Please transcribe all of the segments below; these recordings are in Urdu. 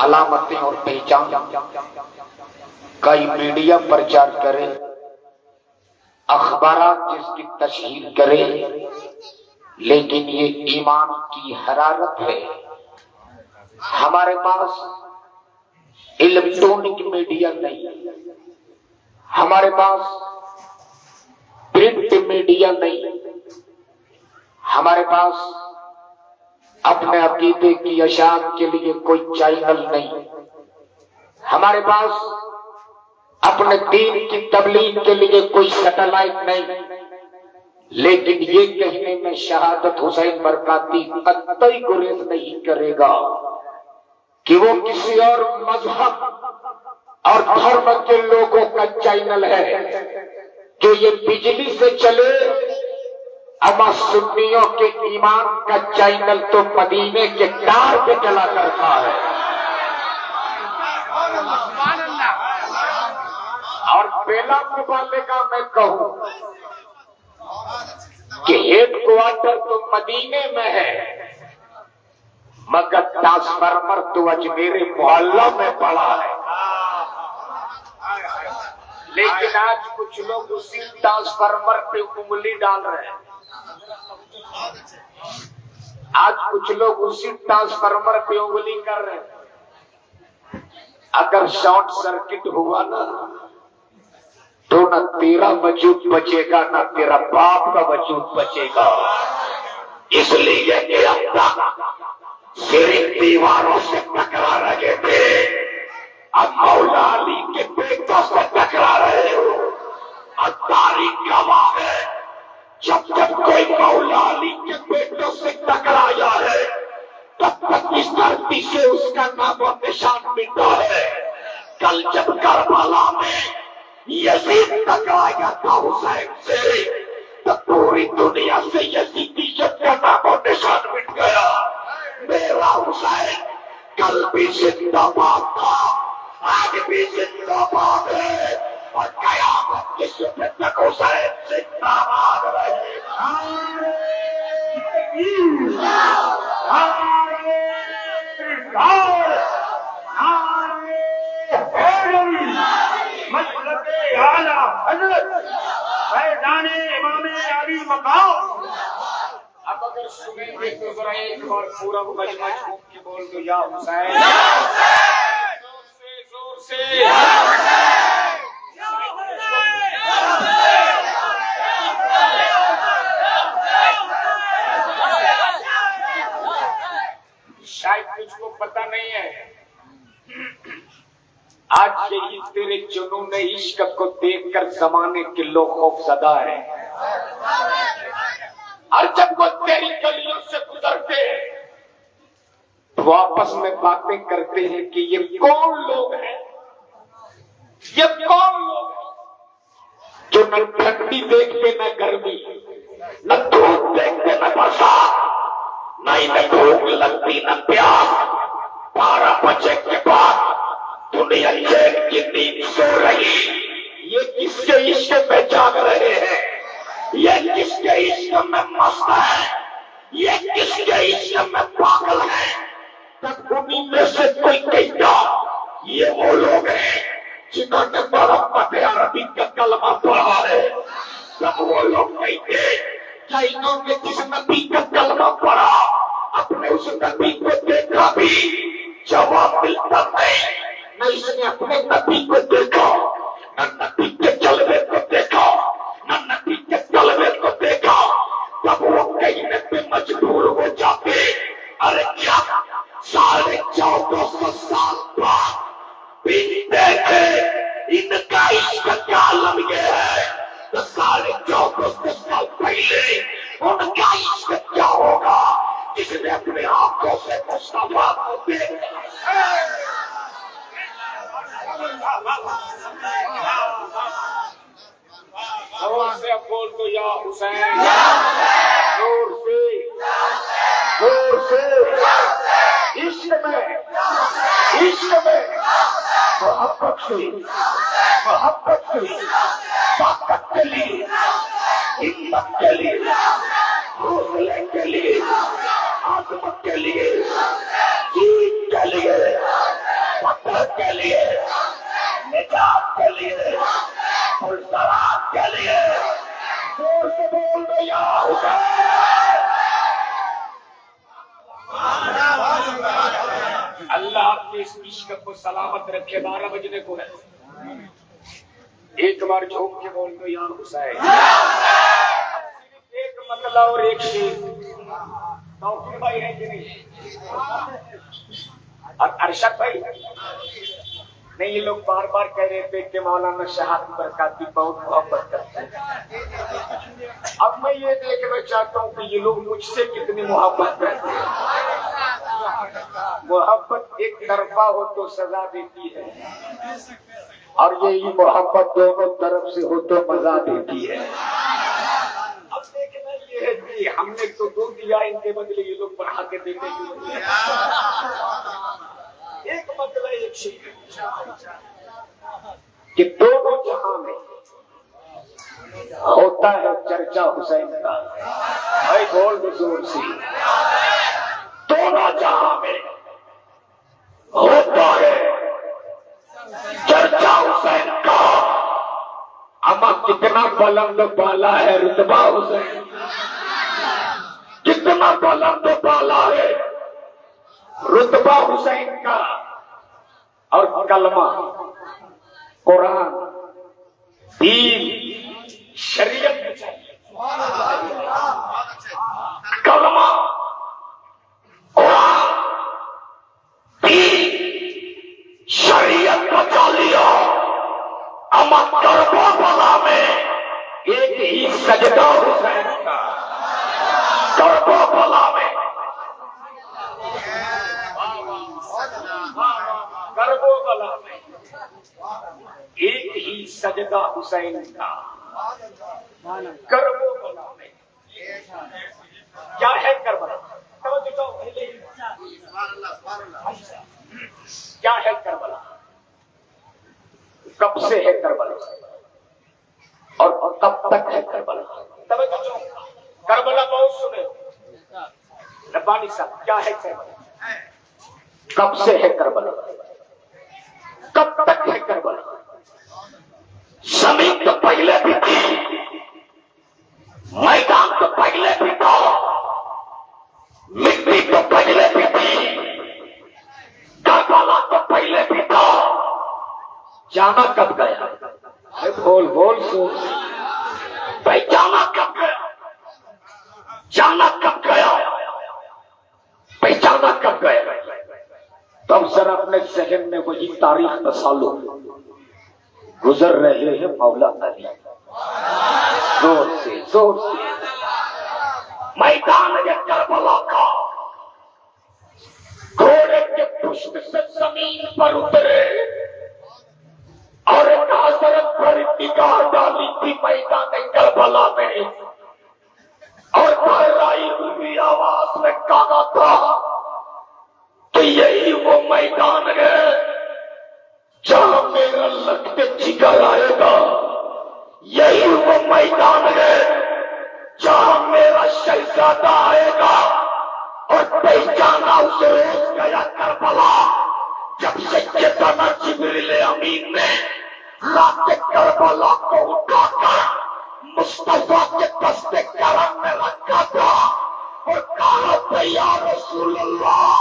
علامتیں اور پہچان کئی میڈیا پرچار کرے، اخبارات جس کی تشہیر کرے، لیکن یہ ایمان کی حرارت ہے۔ ہمارے پاس الیکٹرانک میڈیا نہیں، ہمارے پاس پرنٹ میڈیا نہیں، ہمارے پاس اپنے عقیدے کی اشاعت کے لیے کوئی چینل نہیں، ہمارے پاس اپنے دین کی تبلیغ کے لیے کوئی سیٹلائٹ نہیں، لیکن یہ کہنے میں شہادت حسین برکاتی قطعی گریز نہیں کرے گا کہ وہ کسی اور مذہب اور دھرم کے لوگوں کا چینل ہے جو یہ بجلی سے چلے، اما سنیوں کے ایمان کا چینل تو مدینے کے تار پہ چلا کرتا ہے۔ اور پہلا مبالغہ میں کہوں کہ ہیڈ کوارٹر تو مدینے میں ہے، مگر ٹرانسفارمر تو اجمیر محلہ میں پڑا ہے۔ لیکن آج کچھ لوگ اسی ٹرانسفارمر پہ انگلی ڈال رہے ہیں، آج کچھ لوگ اسی ٹرانسفارمر پہ انگلی کر رہے ہیں۔ اگر شارٹ سرکٹ ہوا نا تو نہ تیرا وجود بچے گا نہ تیرا باپ کا وجود بچے گا۔ اس لیے کہ صرف دیواروں سے ٹکرا رہے تھے، اب مولا علی کے بیٹوں سے ٹکرا رہے ہو۔ اور تاریخ گواہ ہے، جب جب کوئی مولا علی کے بیٹوں سے ٹکرایا ہے تب تک اس دھرتی سے اس کا نام و نشان مٹا ہے۔ کل جب کربلا میں یزید ٹکرایا تھا حسین سے تو پوری دنیا سے یزیدیت کا نام و نشان مٹ گیا۔ میرا حسین کل بھی زندہ باد تھا، آج بھی زندہ باد ہے، اور قیامت کے صبح تک حسین زندہ باد رہے گا۔ مطلب اعلیٰ حضرت فیضان امام علی مقام۔ اب اگر سنیں گے تو ذرا ایک بار پورا مجمع جھوم کے بول دو یا حسین، زور سے شاید تجھ کو پتہ نہیں ہے، آج یہی تیرے جنون عشق کو دیکھ کر زمانے کے لوگ خوف زدہ ہیں، اور جب وہ تیری گلیوں سے گزرتے تو آپس میں باتیں کرتے ہیں کہ یہ کون لوگ ہیں، یہ کون لوگ ہیں جو نہ ٹھنڈی دیکھتے نہ گرمی، نہ دھوپ دیکھتے نہ برسات، نہ انہیں بھوک لگتی نہ پیاس۔ 12 بجے کے بعد دنیا چین کی نیند سو رہی، یہ کس کے عشق میں جاگ رہے ہیں، یہ کس کے عشق میں مست ہے، یہ کس کے عشق میں پاگل ہے۔ تب انہیں میں سے کوئی کہتا یہ وہ لوگ ہیں جنہوں نے محمد عربی کا کلمہ پڑھا ہے۔ تب وہ لوگ کہتے کیا انہوں نے جس نبی کا کلمہ پڑھا اپنے اس نبی کو دیکھا بھی؟ جواب ملتا نہیں، نہ اس نے اپنے نبی کو دیکھا، نہ نبی کے جلوے کو دیکھا، نہ نبی کے جلوے کو دیکھا۔ تب وہ کہنے پہ مجبور ہو جاتے ارے کیا 1450 سال بعد بھی دیکھے ان کا عشق کا عالم یہ ہے تو 1450 سال پہلے ان کا عشق کیا ہوگا جس نے اپنے آنکھوں سے مصطفیٰ کو دیکھا۔ زور سے بول دو یا حسین، زور سے عشق میں محبت سے طاقت کے لیے، ہمت کے لیے، حوصلے کے لیے، عظمت کے لیے، جیت کے لیے اللہ آپ کے اس عشق کو سلامت رکھے. 12 بجنے کو ہے. ایک بار جھوم کے بول دو یا حسین. صرف ایک مطلب اور ایک شیر. توفیق بھائی ہے کہ نہیں؟ اور ارشد بھائی نہیں. یہ لوگ بار بار کہہ رہے تھے کہ مولانا شہاد برکاتی بہت محبت کرتے ہیں. اب میں یہ دیکھنا چاہتا ہوں کہ یہ لوگ مجھ سے کتنی محبت کرتے ہیں. محبت ایک طرفہ ہو تو سزا دیتی ہے, اور یہی محبت دونوں طرف سے ہو تو مزہ دیتی ہے. اب دیکھنا یہ ہے کہ ہم نے تو دو دیا, ان کے بدلے یہ لوگ بڑھا کے دیتے ہیں. ایک مطلب ایک شیر کہ دونوں جہاں میں ہوتا ہے چرچا حسین کا. بھائی بول دو زور سے. دونوں جہاں میں ہوتا ہے چرچا حسین کا. اما کتنا بلند بالا ہے رتبہ حسین, کتنا بلند بالا ہے رتبہ حسین کا. اور کلمہ, قرآن, دین, شریعت چاہیے. کلمہ, قرآن, دین, شریعت بچا لیا. اما کربلا میں ایک ہی سجدہ حسین کا. کربلا میں کربلا میں ایک ہی سجدہ حسین کا. کربلا میں کیا ہے کربلا؟ کیا ہے کربلا؟ کب سے ہے کربلا اور کب تک ہے کربلا؟ کربلا بہت سنے ربانی صاحب. کیا ہے کربلا؟ کب سے ہے کربلا, کب تک ہے کربلا؟ زمین تو پہلے بھی تھی, میدان تو پہلے بھی تھا, مٹی تو پہلے بھی تھی, کربلا تو پہلے بھی تھا. جانا کب گیا؟ بول بول سو بھائی, جانا کب گیا؟ جانا کب گیا؟ پہچانا کب گیا؟ تب ذرا اپنے ذہن میں وہی تاریخ بسا لو. گزر رہے ہیں مولا علی. زور سے زور سے. میدان یہ کربلا کا گھوڑے کے پشت سے زمین پر اترے اور ایک حضرت پر نگاہ ڈالی تھی میدان کربلا میں, اور بہرائی ہوئی آواز میں کہا تھا کہ یہی وہ میدان ہے جہاں میرا لگتے جگر آئے گا. یہی وہ میدان ہے جہاں میرا شہزادہ آئے گا. اور پہچانا اس روز گیا کربلا جب سیدنا جبریل امین نے رات کربلا کو اٹھا کر مصطفیٰ کے دست کرم میں رکھا تھا اور کہا تھا یا رسول اللہ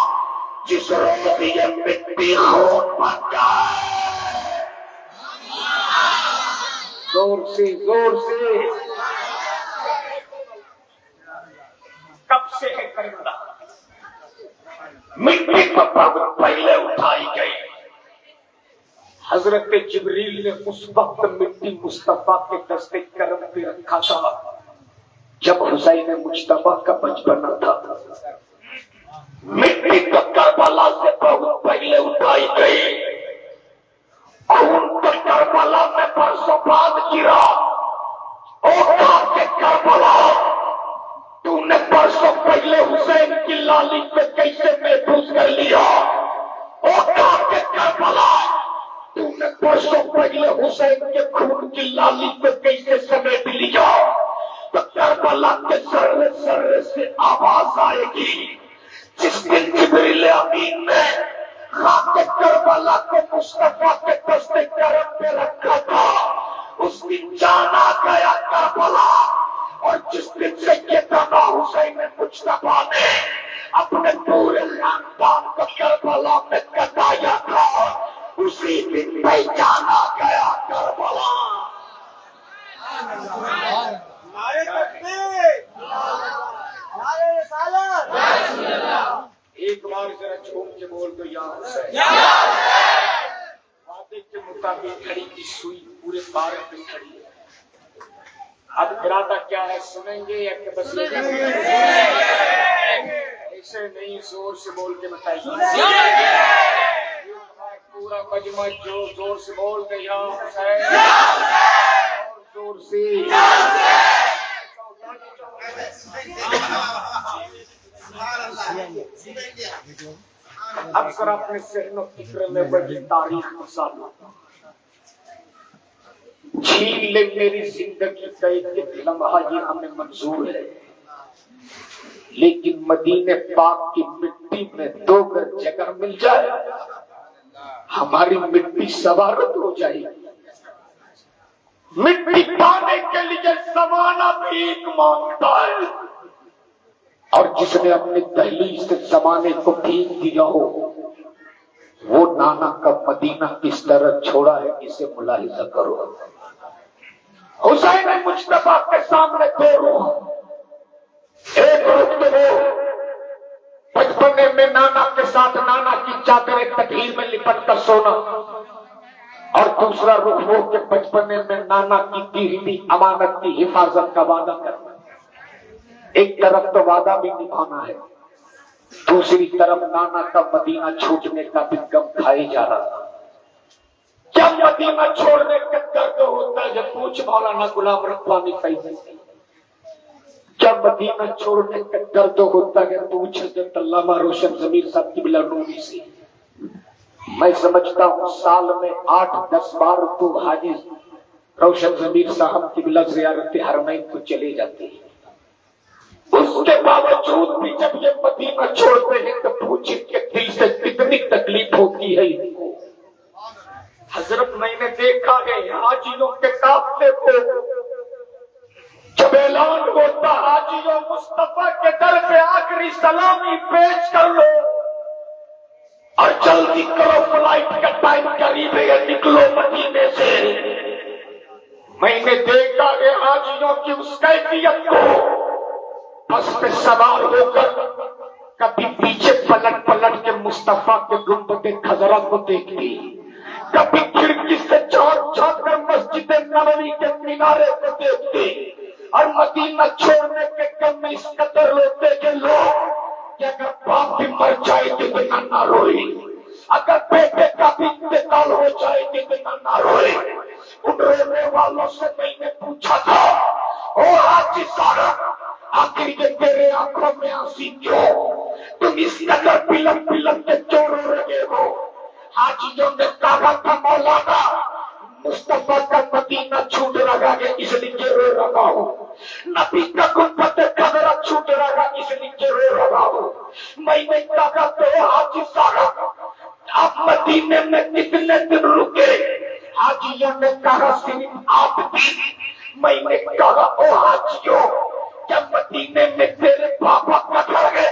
جس روز یہ مٹی خون بن جائے. زور سے زور سے. کب سے ہے کربلا؟ مٹی کو پہلے اٹھائی گئی. حضرت جبریل نے اس وقت مٹی مصطفیٰ کے دست کرم پہ رکھا تھا جب حسین مجتبیٰ کا بچپنا تھا. مٹی تو کربلا سے بہت پہلے اٹھائی گئی. خون تو کربلا میں برسوں بعد گرا. اٹھا کے کربلا تو نے برسوں پہلے حسین کی لالی پہ کیسے محفوظ کر لیا؟ اٹھا کے کربلا تو نے برسوں پہلے حسین کے خون کی لالی پہ کیسے سمیٹ لیا؟ تو کربلا کے ذرے ذرے سے آواز آئے گی. جس دن جبریل امین نے رات کربلا کو مصطفیٰ کے دست کرم پہ رکھا تھا اس دن جانا گیا کربلا. اور جس دن سیدنا حسین مجتبیٰ نے اپنے پورے خاندان کو کربلا میں کٹایا تھا، اسی دن پہچانا گیا کربلا۔ نعرہ تکبیر، نعرہ رسالت۔ ایک بار ذرا جھوم کے بول دو یا حسین۔ وعدے کے مطابق کھڑی کی سوئی پورے بھارت میں کھڑی ہے۔ اب ارادہ کیا ہے، سنیں گے یا کہ بس ایسے نہیں، زور سے بول کے بتائیے۔ پورا مجمع جو زور سے بول دے یا حسین، اور زور سے۔ اب ذرا اپنے ذہن و فکر میں بڑی تاریخ مسالہ چھین لے میری زندگی کا ایک لمحہ، یہ ہمیں منظور ہے، لیکن مدینے پاک کی مٹی میں 2 گز جگہ مل جائے، ہماری مٹی سوارت ہو جائے گی۔ مٹی پانے کے لیے زمانہ بھیک مانگتا ہے، اور جس نے اپنی دہلیز سے زمانے کو بھیگ دیا ہو، وہ نانا کا مدینہ کس طرح چھوڑا ہے، اسے ملاحظہ کرو۔ حسین مجتبیٰ کے سامنے 2 روح، ایک روح تو وہ بچپنے میں نانا کے ساتھ نانا کی چادر تطہیر میں لپٹ کر سونا، اور دوسرا روح وہ کہ بچپنے میں نانا کی دی ہوئی امانت کی حفاظت کا وعدہ کرنا۔ ایک طرف تو وعدہ بھی نبھانا ہے، دوسری طرف نانا کا مدینہ چھوٹنے کا بھی غم کھائے جا رہا تھا۔ کیا مدینہ چھوڑنے کا درد ہوتا ہے، جب پوچھ مولانا غلام ربانی فیضی سے، کیا مدینہ چھوڑنے کا درد ہوتا ہے، پوچھ حضرت علامہ روشن ضمیر صاحب کی بلا نوری سے۔ میں سمجھتا ہوں سال میں 8-10 بار تو حاجی روشن ضمیر صاحب کی بلا زیارت حرمین کو چلے جاتے ہیں، اس کے باوجود بھی جب یہ مدینہ چھوڑتے ہیں تو پوچھیں کہ دل سے کتنی تکلیف ہوتی ہے ان کو۔ حضرت میں نے دیکھا ہے حاجیوں کے قافلے کو جب اعلان ہوتا حاجیوں مصطفیٰ کے در پہ آخری سلامی پیش کر لو اور جلدی کرو، فلائٹ کا ٹائم قریب ہے، نکلو مدینے سے۔ میں نے دیکھا ہے حاجیوں کی اس کیفیت کو، بس پہ سوار ہو کر کبھی پیچھے پلٹ پلٹ کے مصطفیٰ کے گنبد خضرا کو دیکھتی، کبھی کھڑکی سے جھانک جھانک کر مسجد نبوی کے مینارے کو دیکھتی، اور مدینہ چھوڑنے کے غم میں اس قدر روتے کہ لوگ کہ اگر باپ بھی مر جائے تو بنا نہ روئے، اگر بیٹے کا بھی انتقال ہو جائے تو بنا نہ روئے۔ ان رونے والوں سے میں نے پوچھا تھا، او حاجی صاحب آخر یہ تیرے آنکھوں میں آنسی کیوں، تم اس قدر پلک پلک کے کیوں رو رہے ہو؟ حاجیوں نے کہا تھا مولانا مصطفیٰ کا مدینہ چھوٹ رہا ہے اس لیے رو رہا ہوں، نبی کا گنبد خضرا چھوٹ رہا اس لیے رو رہا ہوں۔ میں نے کہا تو حاجی صاحب آپ مدینے میں کتنے دن رکے؟ حاجیوں نے کہا صرف 8 دن۔ میں نے کہا او حاجیوں کیا مدینے میں تیرے پاپا کا گھر ہے؟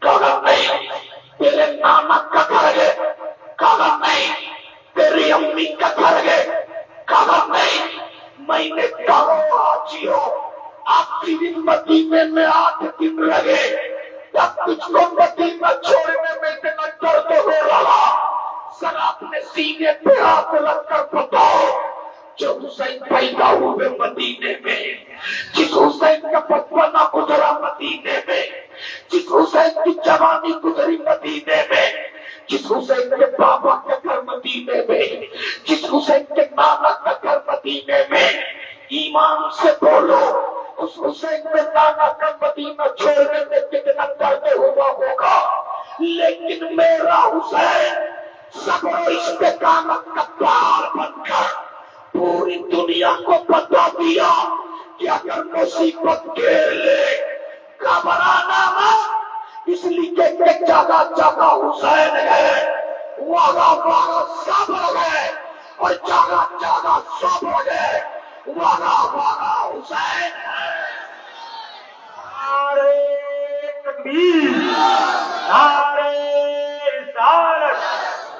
کہا نہیں۔ تیرے نانا کا گھر ہے؟ کہا نہیں۔ تیری امی کا گھر ہے؟ کہا نہیں۔ میں نے کہا حاجیوں آپ صرف مدینے میں 8 دن رہے، تب کچھ کو مدینہ چھوڑنے میں اتنا درد ہو رہا، ذرا اپنے سینے پہ ہاتھ رکھ کر بتاؤ جو حسین پیدا ہوئے مدینے میں، جس حسین کا بچپنا گزرا مدینے میں، جس حسین کی جوانی گزری مدینے میں، جس حسین کے بابا کا گھر مدینے میں، جس حسین کے نانا کا گھر مدینے میں، ایمان سے بولو اس حسین میں نانا کا مدینہ چھوڑنے میں کتنا درد ہوا ہوگا، لیکن میرا حسین صبر و استقامت کا پہاڑ بن کر پوری دنیا کو بتا دیا کہ اگر مصیبت گھیر لے گھبرانا مت، اس لیے کہ جگہ جگہ حسین ہے، وہاں وہاں صبر ہے، اور جگہ جگہ صبر ہے، وہاں وہاں حسین ہے۔ نعرہ تکبیر، نعرہ رسالت،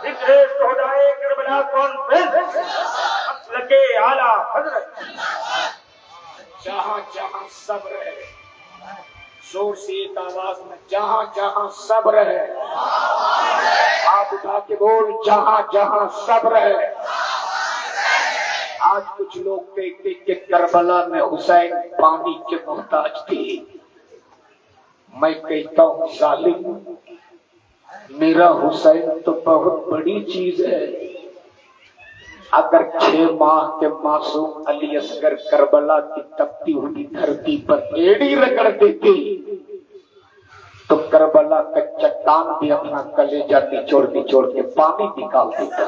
ذکر شہدائے کربلا کانفرنس، مسلک اعلیٰ حضرت۔ جہاں جہاں صبر ہے، زور سے ایک آواز میں، جہاں جہاں صبر ہے، آپ اٹھا کے بول، جہاں جہاں صبر ہے۔ آج کچھ لوگ کہتے کہ کربلا میں حسین پانی کے محتاج تھے، میں کہتا ہوں ظالم، میرا حسین تو بہت بڑی چیز ہے۔ اگر 6 ماہ کے معصوم علی اصغر کربلا کی تپتی ہوئی دھرتی پر ایڑی رگڑ دیتے تو کربلا کا چٹان بھی اپنا کلیجہ نچوڑ کے پانی نکال دیتا۔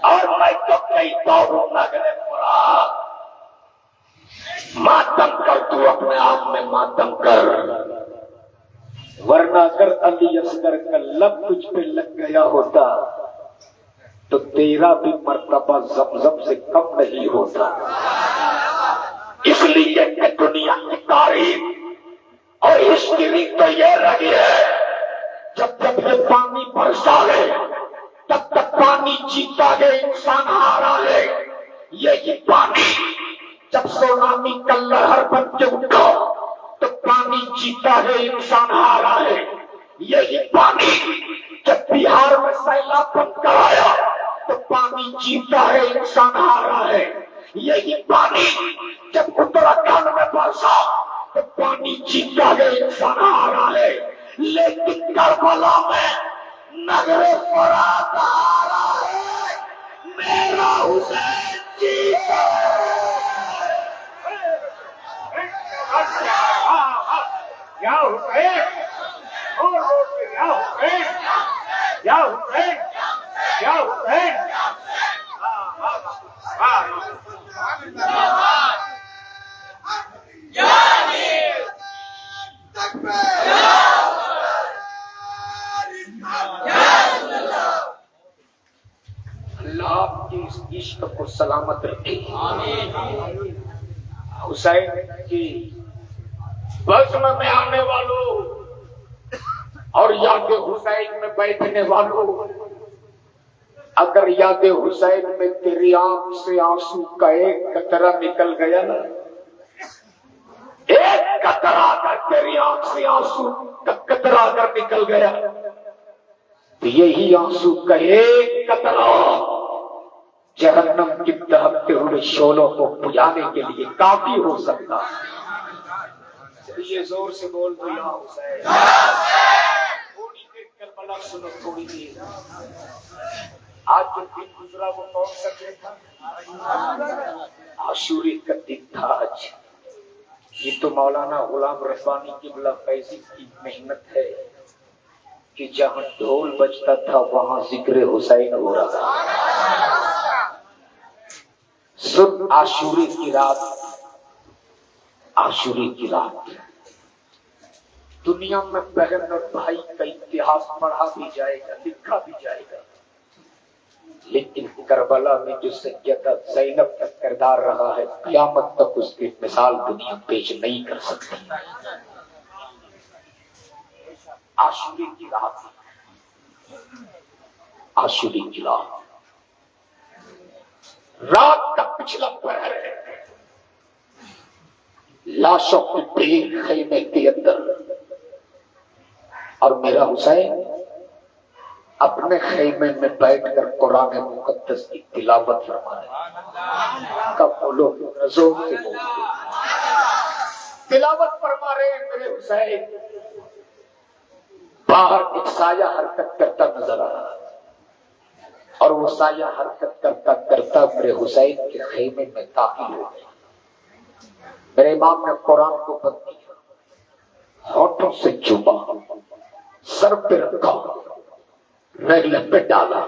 اور میں تو کہتا ہوں نگر فرات، ماتم کر، تو اپنے آپ میں ماتم کر، ورنہ اگر علی اصغر کا لب تجھ پہ لگ گیا ہوتا تو تیرا بھی مرتبہ زمزم سے کم نہیں ہوتا۔ اس لیے کہ دنیا کی تاریخ اور ہسٹری تو یہ رہی ہے، جب جب یہ پانی برسا ہے تب تک پانی جیتا ہے، انسان ہارا ہے۔ یہی پانی جب سونامی کا لہر بن کے اٹھا تو پانی جیتا ہے، انسان ہارا ہے۔ یہی پانی جب بہار میں سیلاب بن کر آیا تو پانی جیتا ہے، انسان ہارا ہے۔ یہی پانی جب اتراکھنڈ میں برسا تو پانی جیتا ہے، انسان ہارا ہے۔ لیکن کربلا میں نگر فرات ہارا ہے، میرا حسین جیتا ہے۔ یا حسین، اور یا حسین، یا حسین، یا حسین۔ اللہ آپ کی اس عشق کو سلامت رکھے۔ حسین کی بزم میں آنے والوں اور یاد حسین میں بیٹھنے والوں، اگر یاد حسین میں تیری آنکھ سے آنسو کا ایک قطرہ نکل گیا نا، ایک قطرہ اگر تیری آنکھ سے آنسو کا قطرہ اگر نکل گیا تو یہی آنسو کا ایک قطرہ جہنم کی دہکتے ہوئے شعلوں کو بجھانے کے لیے کافی ہو سکتا۔ یہ زور سے بول دو یا حسین۔ تھوڑی دیر کربلا سنو، تھوڑی دیر۔ آج جو دن گزرا وہ کون سا دن تھا؟ عاشوری کا دن تھا آج۔ یہ تو مولانا غلام ربانی قبلہ فیضی کی محنت ہے کہ جہاں ڈھول بجتا تھا وہاں ذکر حسین ہو رہا۔ سن عاشوری کی رات، عاشوری کی رات دنیا میں بہن اور بھائی کا اتحاد پڑھا بھی جائے گا، لکھا بھی جائے گا، لیکن کربلا میں جو سیدہ زینب کا کردار رہا ہے قیامت تک اس کی مثال دنیا پیش نہیں کر سکتی۔ عاشوری کی رات، عاشوری کی رات، رات کا پچھلا پہر ہے، لاشوں کی بھیڑ خیمے کے اندر، اور میرا حسین اپنے خیمے میں بیٹھ کر قرآن مقدس کی تلاوت فرما رہے۔ کب بولو، زور سے بولو، تلاوت فرما رہے ہیں میرے حسین۔ باہر ایک سایہ حرکت کرتا نظر آ رہا اور وہ سایہ حرکت کرتا کرتا میرے حسین کے خیمے میں داخل ہو گیا۔ میرے امام نے قرآن کو بند کیا، ہونٹوں سے چوما، سر پہ رکھا، ریگلے پہ ڈالا۔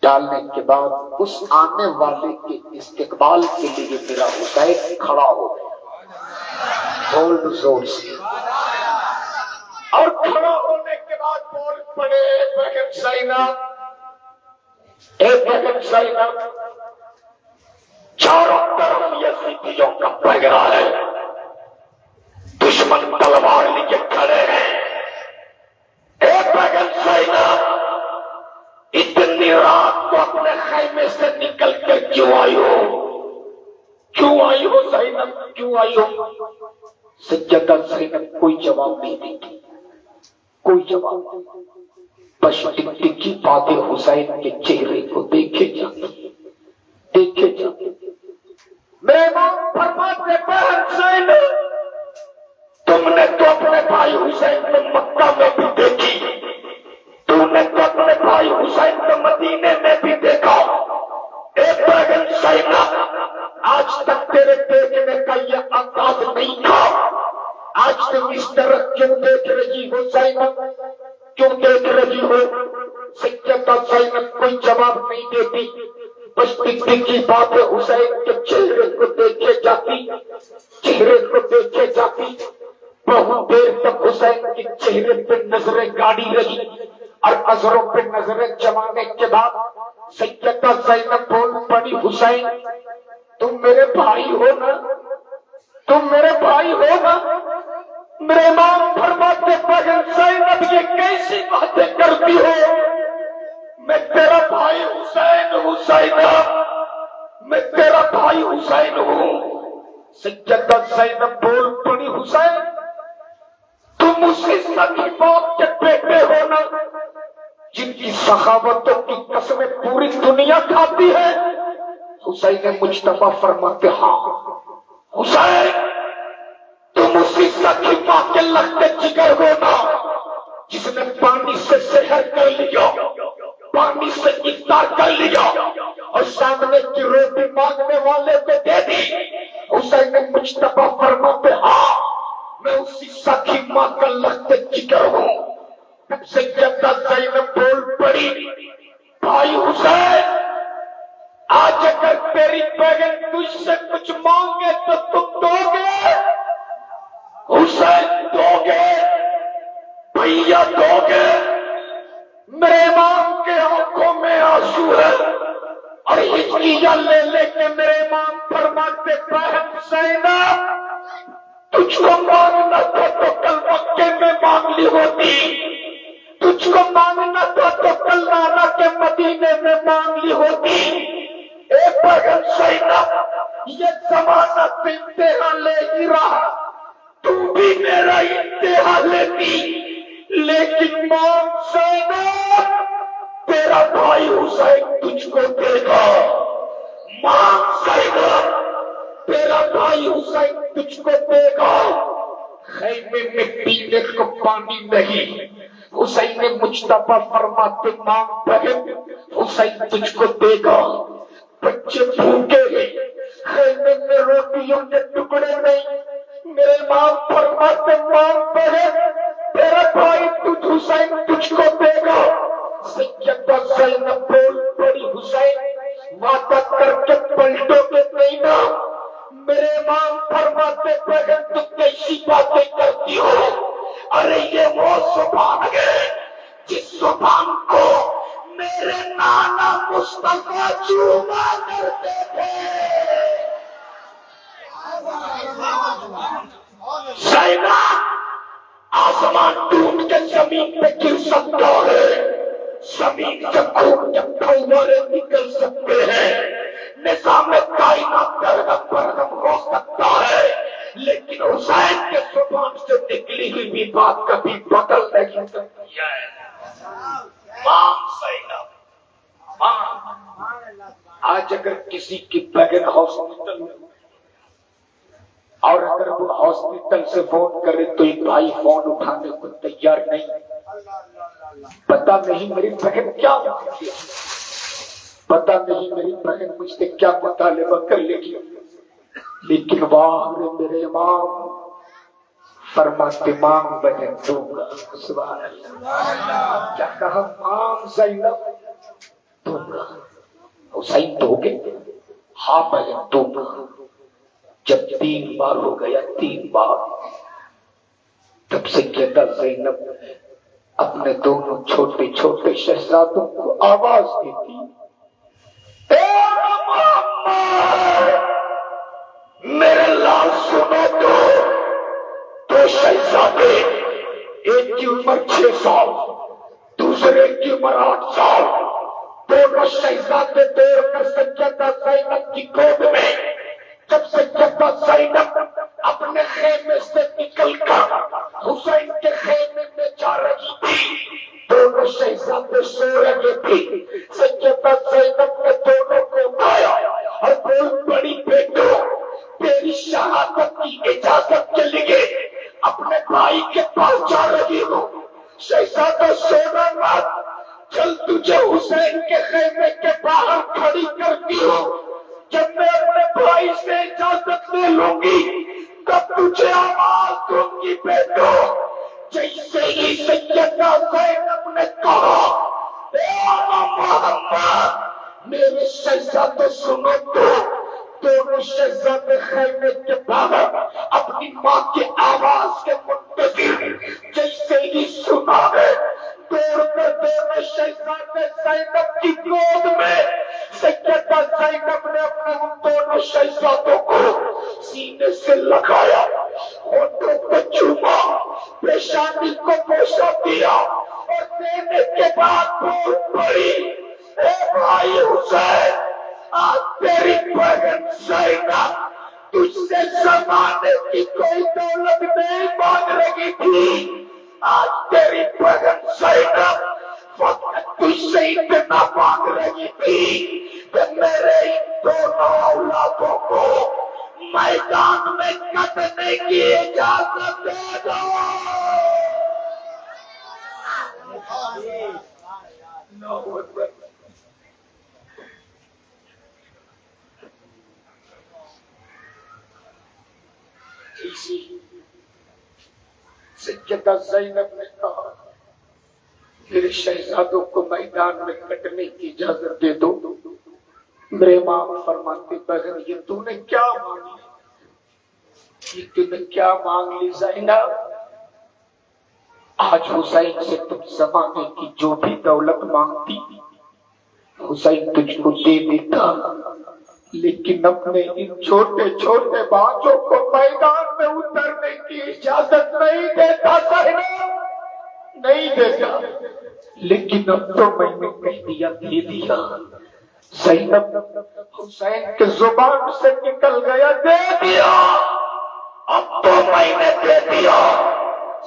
ڈالنے کے بعد اس آنے والے کے استقبال کے لیے میرا حسین کھڑا ہو گیا بول زور سے، اور کھڑا ہونے کے بعد بول پڑے، بہن زینب، اے بہن زینب، چاروں طرف یزیدیوں کا پگڑا ہے، دشمن تلوار لیے کھڑے ہیں. اے بیگم زینب اتنی رات کو اپنے خیمے سے نکل کر کیوں آئی ہو؟ کیوں آئی ہو زینب؟ کیوں آئی ہو؟ سیدہ زینب کوئی جواب نہیں دیتی، کوئی جواب نہیں. بس ٹکٹکی باتیں حسین کے چہرے کو دیکھے جاتی، دیکھے جاتی. میرے امام فرماتے بہن زینب تم نے تو اپنے بھائی حسین کو مکہ میں بھی دیکھی، تم نے تو اپنے بھائی حسین کو مدینے میں بھی دیکھا. اے بہن زینب آج تک تیرے دیکھنے کا یہ انداز نہیں تھا، آج تم اس طرح کیوں دیکھ رہی ہو زینب؟ کیوں دیکھ رہی ہو؟ سیدہ زینب کوئی جواب نہیں دیتی، بس ٹکٹکی باتیں حسین کے چہرے کو دیکھے جاتی، چہرے کو دیکھے جاتی. بہت دیر تک حسین کے چہرے پہ نظریں گاڑی رہی اور نظروں پہ نظریں جمانے کے بعد سیدہ زینب بول پڑی حسین تم میرے بھائی ہو نا؟ تم میرے بھائی ہو نا؟ میرے امام فرماتے بہن زینب یہ کیسی باتیں کرتی ہو؟ میں تیرا بھائی حسین ہوں زینب، میں تیرا بھائی حسین ہوں. سیدہ زینب بول پڑی حسین تم اسی سکی باپ کے بیٹے ہو نا جن کی سخاوتوں کی قسمیں پوری دنیا کھاتی ہے؟ حسین مجتبیٰ فرماتے ہاں حسین تم اسی سکی ماں کے لگتے جگر ہو نا جس نے پانی سے سحر کر لیا، پانی سے افطار کر لیا اور سامنے کی روٹی مانگنے والے کو دے دی. حسین مجتبیٰ فرماتے ہاں میں اسی سکی ماں کا لگتے جگر ہوں. تب سیدہ زینب بول پڑی بھائی حسین آج اگر تیری بیگم تجھ سے کچھ مانگے تو تم دو گے؟ حسین دو گے؟ بھیا دو گے؟ میرے امام کے آنکھوں میں آنسو ہے اور ہچکیاں لے لے کے میرے امام فرماتے بہن زینب تجھ کو مانگنا تھا تو کل مکے میں مانگ لی ہوتی، تجھ کو مانگنا تھا تو کل نانا کے مدینے میں مانگ لی ہوتی. اے بہن زینب یہ زمانہ تو امتحان لے ہی رہا، تو بھی میرا امتحان لیتی، لیکن ماں زینب تیرا بھائی حسین تجھ کو دے گا. ماں زینب تیرا بھائی حسین تجھ کو دے گا. خیمے میں پینے کو پانی نہیں. حسین مجتبیٰ فرماتے ماں بہن حسین تجھ کو دے گا. بچے بھوکے ہیں، خیمے میں روٹیوں کے ٹکڑے نہیں. میرے ماں فرماتے ماں بہن تیرا بھائی تجھ حسین تجھ کو دے گا. سیدہ زینب بول پڑی حسین وعدہ کر کے پلٹو کے نہیں نا؟ میرے امام فرماتے بہن تم کیسی باتیں کرتی ہو؟ ارے یہ وہ زبان ہے جس زبان کو میرے نانا مصطفیٰ چوما کرتے تھے. زینب آسمان ٹوٹ کے زمین پہ گر سکتا ہے، زمین سے خون کے پھوارے نکل سکتے ہیں، نظام کائنات برہم ہو سکتا ہے، لیکن حسین کے زبان سے نکلی ہوئی بات کبھی بدل نہیں سکتی ہے. ماں زینب ماں آج اگر کسی کی بہن ہاسپٹل میں اور اگر وہ ہاسپٹل سے فون کرے تو ایک بھائی فون اٹھانے کو تیار نہیں. پتا نہیں میری بہن کیا مانگتی ہے، پتا نہیں میری بہن مجھ سے کیا مطالبہ کر لے گی، لیکن واہ میرے امام فرماتے مام بہن دوں گا. سبحان اللہ. کیا کہا؟ مام زینب دوں گا. حسین دو گے؟ ہاں بہن دوں گا. جب 3 بار ہو گیا، 3 بار، تب سے سیدہ زینب اپنے دونوں چھوٹے چھوٹے شہزادوں کو آواز دیتی اے محمد میرے لال سنو تو دونوں شہزادے، ایک کی عمر 6 سال، دوسرے کی عمر 8 سال، دونوں شہزادے دوڑ کر سیدہ زینب کی گود میں، جب سیدہ زینب اپنے خیمے سے نکل کر حسین کے خیمے میں جا رہی تھی، دونوں شہزادے سو رہے تھے، سیدہ زینب نے دونوں کو اٹھایا اور بول بڑی بیٹو، تیری شہادت کی اجازت کے لیے اپنے بھائی کے پاس جا رہی ہوں، شہزادہ سونا مت، چل تجھے حسین کے خیمے کے باہر کھڑی کرتی ہوں، جب میں اپنے بھائی سے اجازت لے لوں گی تب تجھے آواز دوں گی بیٹو۔ جیسے ہی سیدہ زینب نے کہا اے محمد، میرے شہزادے سنو تو، دونوں شہزادے خیمے کے باہر اپنی ماں کی آواز کے منتظر، جیسے ہی سنا ہے دوڑ کر دونوں شہزادے زینب کی گود میں، سیدہ زینب نے اپنے ان دونوں شہزادوں کو سینے سے لگایا، ہونٹوں کو چوما، پیشانی کو بوسہ دیا اور دینے کے بعد بول پڑی اے بھائی حسین، آج تیری بہن زینب تجھ سے زمانے کی کوئی دولت نہیں مانگ رہی تھی، آج تیری بہن زینب فقط تجھ سے اتنا مانگ رہی تھی کہ میرے ان دونوں اولادوں کو میدان میں کٹنے کی اجازت دے دو۔ سیدہ زینب نے کہا میرے شہزادوں کو میدان میں کٹنے کی اجازت دے دو۔ میرے ماں فرماتے بہن یہ تو نے کیا مانگی، یہ تو نے کیا مانگ لی زینب، آج حسین سے تم زمانے کی جو بھی دولت مانگتی حسین تجھ کو دے دیتا، لیکن اپنے ان چھوٹے چھوٹے بچوں کو میدان میں اترنے کی اجازت نہیں دیتا زینب، نہیں دیتا، لیکن اب تو میں نے کہہ دیا دے دیا۔ زینب حسین کے زبان سے نکل گیا دے دیا، اب تو میں نے دے دیا۔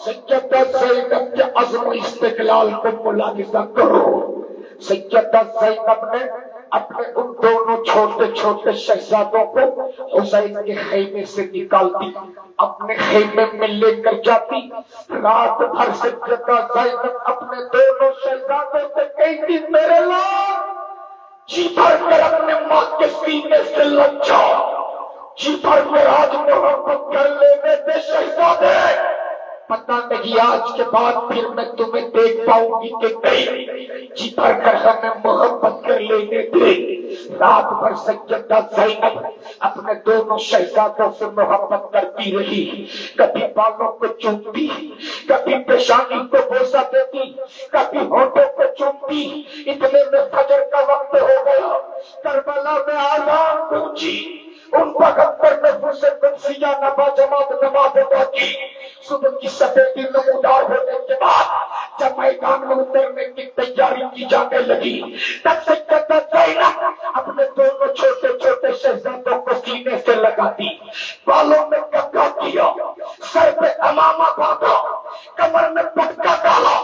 سیدہ زینب کے عزم و استقلال کو ملاحظہ کرو، سیدہ زینب نے اپنے ان دونوں چھوٹے چھوٹے شہزادوں کو حسین کے خیمے سے نکالتی، اپنے خیمے میں لے کر جاتی، رات بھر سیدہ زینب اپنے دونوں شہزادوں سے کہتی میرے لوگ جی بھر کر اپنے ماں کے سینے سے لگ جاؤ، جی بھر کر آج محبت کر لینے دے شہزادے، پتہ نہیں آج کے بعد پھر میں تمہیں دیکھ پاؤں گی کہ نہیں، جی بھر کر ہمیں محبت کر لینے دے۔ رات بھر سیدہ زینب اپنے دونوں شہزادوں سے محبت کرتی رہی، کبھی بالوں کو چومتی، کبھی پیشانی کو بوسہ دیتی، کبھی ہونٹوں کو چومتی، اتنے میں فجر کا وقت ہو گیا، کربلا میں آذان گونجی، ان پیغمبر نے فرصے قدسیہ نبا جماعت نماز ادا کی، صبح کی سفیدی نمودار ہونے کے بعد جب میدان میں اترنے کی تیاری کی جانے لگی، تب سیدہ زینب اپنے دونوں چھوٹے چھوٹے شہزادوں کو سینے سے لگاتی، بالوں میں کنگھا کیا، سر پہ امامہ باندھا، کمر میں پٹکا ڈالا،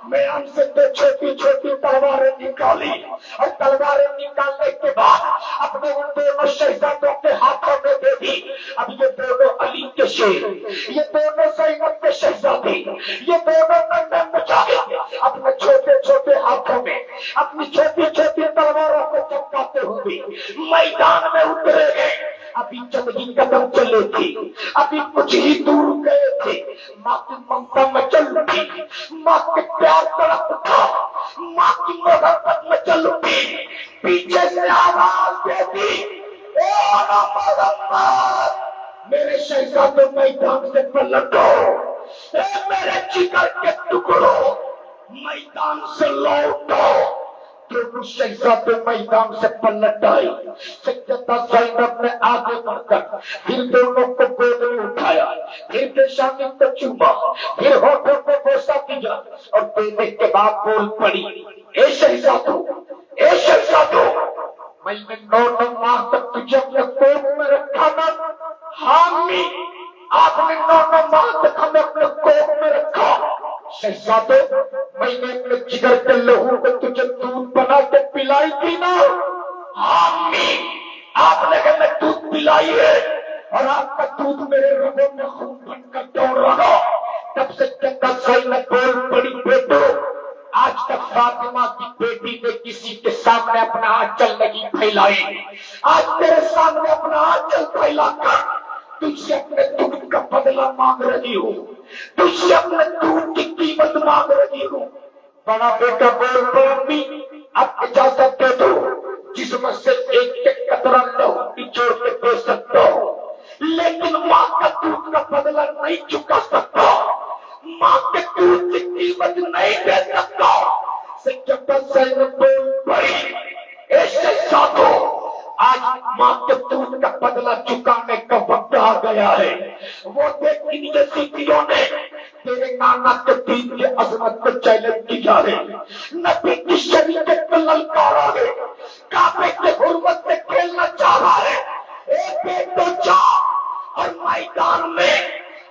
میان سے دو چھوٹی چھوٹی تلواریں نکالی، اور تلواریں نکالنے کے بعد اپنے ان دونوں شہزادوں کے ہاتھوں میں دے دی۔ اب یہ دونوں علی کے شیر، یہ دونوں زینب کے شہزادی، یہ دونوں ننھے مجاہد اپنے چھوٹے چھوٹے ہاتھوں میں اپنی چھوٹی چھوٹی تلواروں کو چمکاتے ہوئے میدان میں اترے گئے۔ ابھی چند ہی قدم چلے تھے، ابھی کچھ ہی دور گئے تھے، ماں کی ممتا میں چل اٹھی، ماں کے پیار تڑپ اٹھا، ماں کی محبت میں چل اٹھی، پیچھے سے آواز دے دی اے محمد، میرے شہزادوں میدان سے پلٹو، اے میرے جگر کے ٹکڑوں میدان سے لوٹو، کیونکہ دونوں شہزادے میدان سے پلٹ آئے. سیدہ زینب نے آگے بڑھ کر پھر دونوں کو گود میں اٹھایا, پھر پیشانی کو چوما, پھر ہونٹوں کو بوسہ دیا اور دینے کے بعد بول پڑی, اے شہزادو, اے شہزادو, میں نے 9 ماہ تک تجھے اپنے کوکھ میں رکھا نا. ہاں امی, آپ نے 9 ماہ تک ہمیں اپنے کوکھ میں رکھا. شہزادے, میں نے اپنے جگر کے لہو کو تجھے دودھ بنا کے پلائی تھی نا. ہاں امی, آپ نے ہمیں دودھ پلائی ہے اور آپ کا دودھ میرے رگوں میں خون بن کر دوڑ رہا. تب سے زینب بول پڑی, بیٹو, آج تک فاطمہ کی بیٹی نے کسی کے سامنے اپنا آنچل نہیں پھیلائی. آج تیرے سامنے اپنا آنچل پھیلا کر تجھ سے اپنے دودھ کا بدلہ مانگ رہی ہوں, تجھ سے اپنے دودھ کی قیمت مانگ رہی ہوں. بڑا بیٹا بول پڑا, امی اب اجازت دے دو, جس میں سے ایک ایک قطرہ لہو نچوڑ کے دے سکتا ہوں, لیکن ماں کا دودھ کا بدلہ نہیں چکا سکتا, ماں کے دودھ کی قیمت نہیں دے سکتا. سیدہ زینب بول پڑی, اے شہزادو, آج ماں کے دودھ کا بدلہ چکانے کا وقت آ گیا ہے. وہ دیکھ ان یزیدیوں نے تیرے نانا کے دین کی عظمت کو چیلنج کیا ہے, نبی کی شریعت کو للکارا ہے, کعبے کے حرمت سے کھیلنا چاہ رہا ہے. اے بیٹو, جا اور میدان میں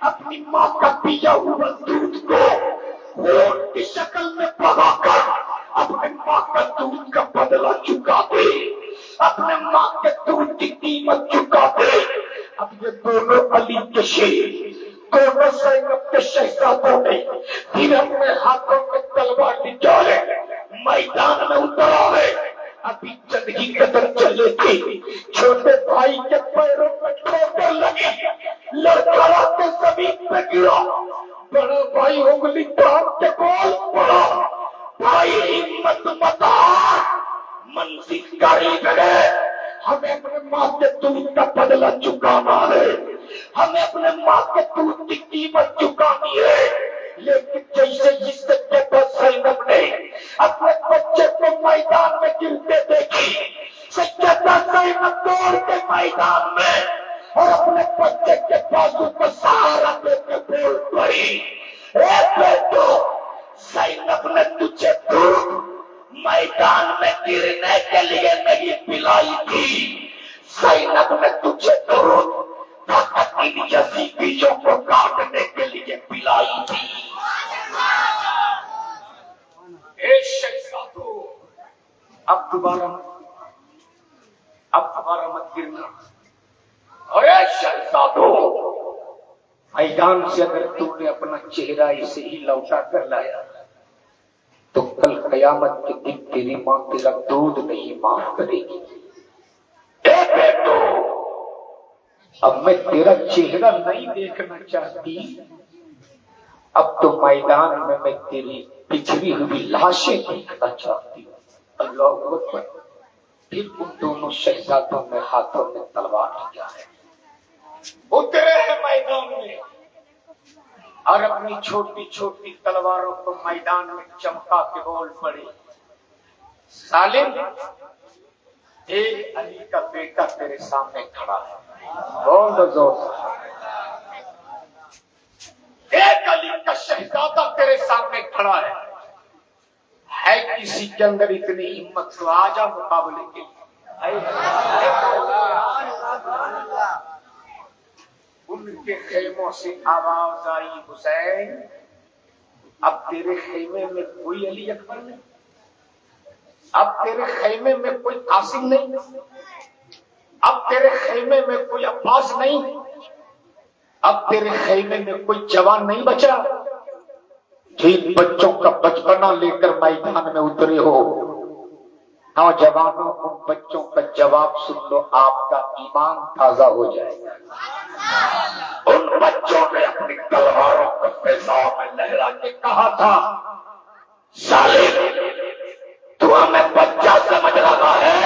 اپنی ماں کا پیا ہوا دودھ کو خون کی شکل میں بہا کر اپنے ماں کا دودھ کا بدلہ چکا دے, اپنے ماں کے دودھ کی قیمت چکا دے. اب یہ دونوں علی کے شیر, دونوں زینب کے شہزادوں نے پھر اپنے ہاتھوں میں تلوار نکالے میدان میں اترا ہے. ابھی چند ہی قدر چلے تھے, چھوٹے بھائی کے پیروں میں ٹھوکر لگی, لڑکڑا کے زمین پہ گرا. بڑا بھائی انگلی ٹانگ کے بول پڑا, بھائی ہمت مت ہار, منزل قریب ہے, ہمیں اپنے ماں کے دودھ کا بدلہ چکانا ہے, ہمیں اپنے ماں کے دودھ کی قیمت چکانی ہے. لیکن جیسے اس سیدہ زینب نے اپنے بچے کو میدان میں گرتے دیکھی, سیدہ زینب دوڑ کے میدان میں اور اپنے بچے کے بازو کو سہارا دے کے بول پڑی, اے بیٹو, زینب نے تجھے دودھ میدان میں گرنے کے لیے نہیں پلائی تھی, زینب نے تجھے دودھ فقط ان یزیدیوں کو کاٹنے کے لیے پلائی تھی. اے شہزادو, اب دوبارہ مت گرنا. اور اے شہزادو, میدان سے اگر تم نے اپنا چہرہ اسے ہی لوٹا کر لایا تو کل قیامت کے دن تیری ماں تیرا دودھ نہیں معاف کرے گی. اے بیٹو, اب میں تیرا چہرہ نہیں دیکھنا چاہتی, اب تو میدان میں تیری بچھڑی ہوئی لاشیں دیکھنا چاہتی ہوں. اللہ اکبر. پھر ان دونوں شہزادوں نے ہاتھوں میں تلوار لیا ہے, اترے ہیں میدان میں اور اپنی چھوٹی چھوٹی تلواروں کو میدان میں چمکا کے بول پڑے, سالم, ایک علی کا بیٹا تیرے سامنے کھڑا ہے. بول دو زور سے, ایک علی کا شہزادہ تیرے سامنے کھڑا ہے. کسی کے اندر اتنی ہمت تو آ جا مقابلے کے لیے. ان کے خیموں سے آواز آئی, حسین, اب تیرے خیمے میں کوئی علی اکبر نہیں, اب تیرے خیمے میں کوئی قاسم نہیں, اب تیرے خیمے میں کوئی عباس نہیں, اب تیرے خیمے میں کوئی جوان نہیں بچا. جن بچوں کا بچپنا لے کر میدان میں اترے ہو, نوجوانوں, ان بچوں کا جواب سن لو, آپ کا ایمان تازہ ہو جائے گا. ان بچوں نے اپنی تلواروں کو فضا میں لہرا کے کہا تھا, سالم, تو ہمیں بچہ سمجھ رہا ہے,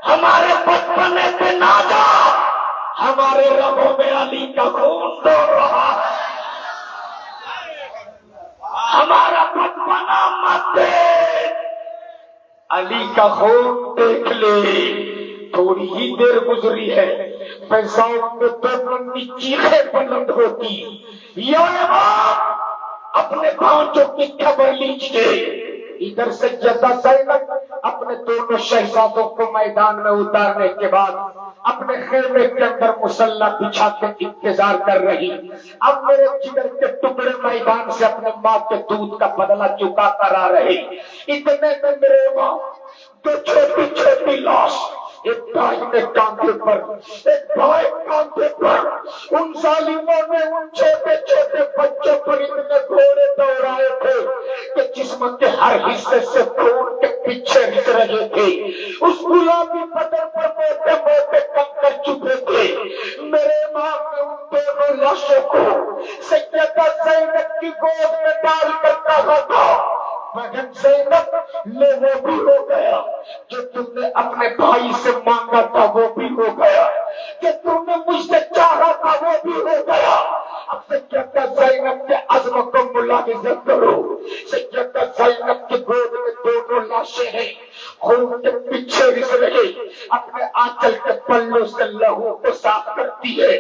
ہمارے بچپنے پہ نہ جا, ہمارے رگوں میں علی کا خون دوڑ رہا ہے, ہمارا بچپنا مت دے, علی کا خون دیکھ لے، تھوڑی ہی دیر گزری ہے، پیشاب میں دونوں کی چیخیں بلند ہوتی، یا امام اپنے پانچوں کی خبر لیجیے۔ ادھر سے سیدہ زینب اپنے دونوں شہزادوں کو میدان میں اتارنے کے بعد اپنے خیمے کے اندر مسلح بچھا کے انتظار کر رہی۔ اب میرے جگر کے ٹکڑے میدان سے اپنے ماں کے دودھ کا بدلہ چکا کر آ رہے، اتنے میں میرے ماں تو چھوٹی چھوٹی لاش، ایک دائیں کاندھے پر ایک بائیں کاندھے پر، ان ظالموں نے ان چھوٹے چھوٹے بچوں پر اتنے گھوڑے دوڑائے تھے کہ جسم کے ہر حصے سے خون کے پیچھے رک رہے تھے، اس گلابی بدن پر موٹے موٹے کنکر چبھے تھے۔ میرے ماں نے ان دونوں لاشوں کو سیدہ زینب کی گود میں ڈال کر کہا تھا، بہن زینب لے وہ بھی ہو گیا، جو تم نے اپنے بھائی سے مانگا تھا وہ بھی ہو گیا، کہ تم نے مجھ سے چاہا تھا وہ بھی ہو گیا۔ اب سیدہ زینب کے عزم کو ملاحظہ کرو، سیدہ زینب کی گود میں دونوں لاشیں ہیں، خون کے پیچھے رس رہے، اپنے آنچل کے پلوں سے لہو کو صاف کرتی ہے،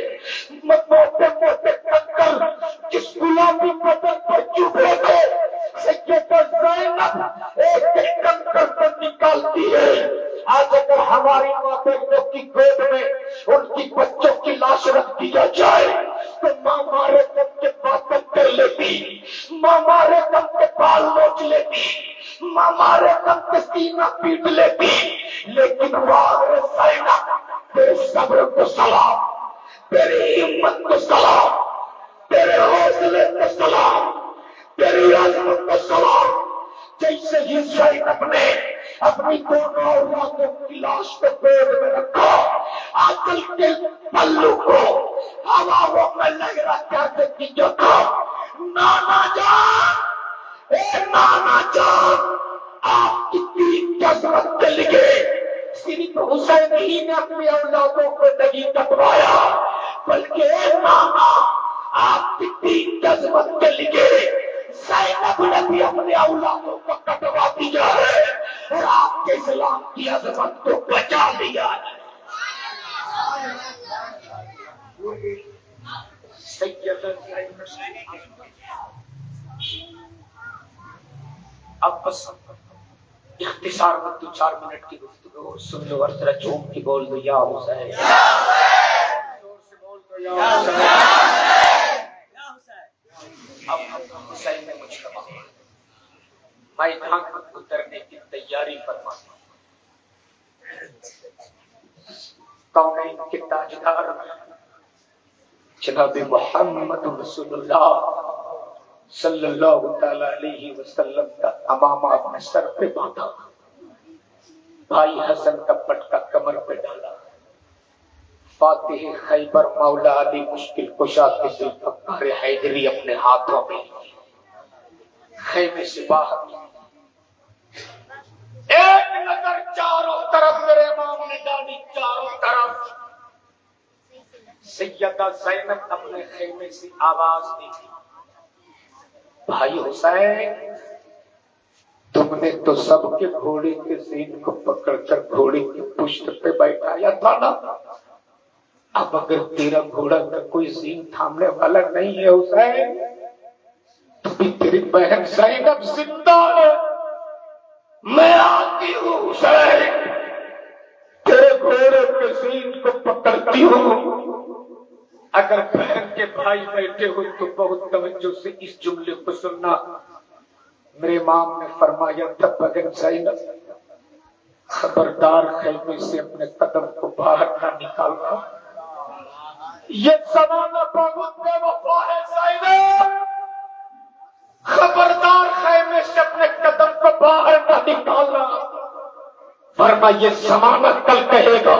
موٹے موٹے کنکر جس گلابی بدن پر چبھے تھے، سیدہ زینب ایک ایک کنکر کو نکالتی ہے۔ آج اگر ہماری ماں بہنوں کی گود میں ان کی بچوں کی لاش رکھ دیا جائے تو ماں مارے دم کے باتیں کر لیتی، ماں مارے دم کے بال نوچ لیتی، ماں مارے دم کے سینہ پیٹ لیتی، لیکن واہ زینب تیرے صبر کو سلام، تیری ہمت کو سلام، تیرے حوصلے کو سلام، تیری عظمت کو سلام۔ جیسے ہی زینب نے اپنی دونوں اولادوں کی لاش کو گود میں رکھا، آنچل کے پلو کو ہواوں میں لہرا کر دیتی جو تھا، نانا جان، اے نانا جان، آپ کی دین کی عظمت کے لیے صرف حسین ہی نے اپنی اولادوں کو نہیں کٹوایا، بلکہ اے نانا، آپ کی دین کی عظمت کے لیے زینب نے بھی اپنے اولادوں کو کٹوا دیا ہے اور آپ کے اسلام کی عظمت کو بچا لیا ہے۔ اب بس اختصار میں 2-4 منٹ کی گفتگو سن لو اور ذرا چوم کے بول دو یا حسین، زور سے بول دو یا حسین۔ اب حسین نے مجھ کو میدان کو اترنے کی تیاری فرمائی۔ کونین کے تاجدار جناب محمد رسول اللہ صلی اللہ تعالی علیہ وسلم کا امامہ اپنے سر پہ باندھا، بھائی حسن کا پٹکا کمر پہ ڈالا، فاتح خیبر مولا علی مشکل کشا کے ذوالفقار حیدری اپنے ہاتھوں میں خیمے سے باہر، ایک نظر چاروں طرف میرے امام نے ڈالی، چاروں طرف سیدہ زینب اپنے خیمے سے آواز دی، بھائی حسین، تم نے تو سب کے گھوڑے کے سین کو پکڑ کر گھوڑے کی پشت پہ بیٹھایا تھا نا، اب اگر تیرا گھوڑا کا کوئی سین تھامنے والا نہیں ہے حسین تو بھی تیری بہن زینب زندہ ہے، میں آتی ہوں حسین، تیرے گھوڑے کے سین کو پکڑتی ہوں۔ اگر بہن کے بھائی بیٹھے ہو تو بہت توجہ سے اس جملے کو سننا۔ میرے امام نے فرمایا تھا، بہن زینب خبردار خیمے سے اپنے قدم کو باہر نہ نکالنا، یہ زمانہ بہت بے وفا ہے زینب، خبردار خیمے سے اپنے قدم کو باہر نہ نکالنا، ورنہ یہ زمانہ کل کہے گا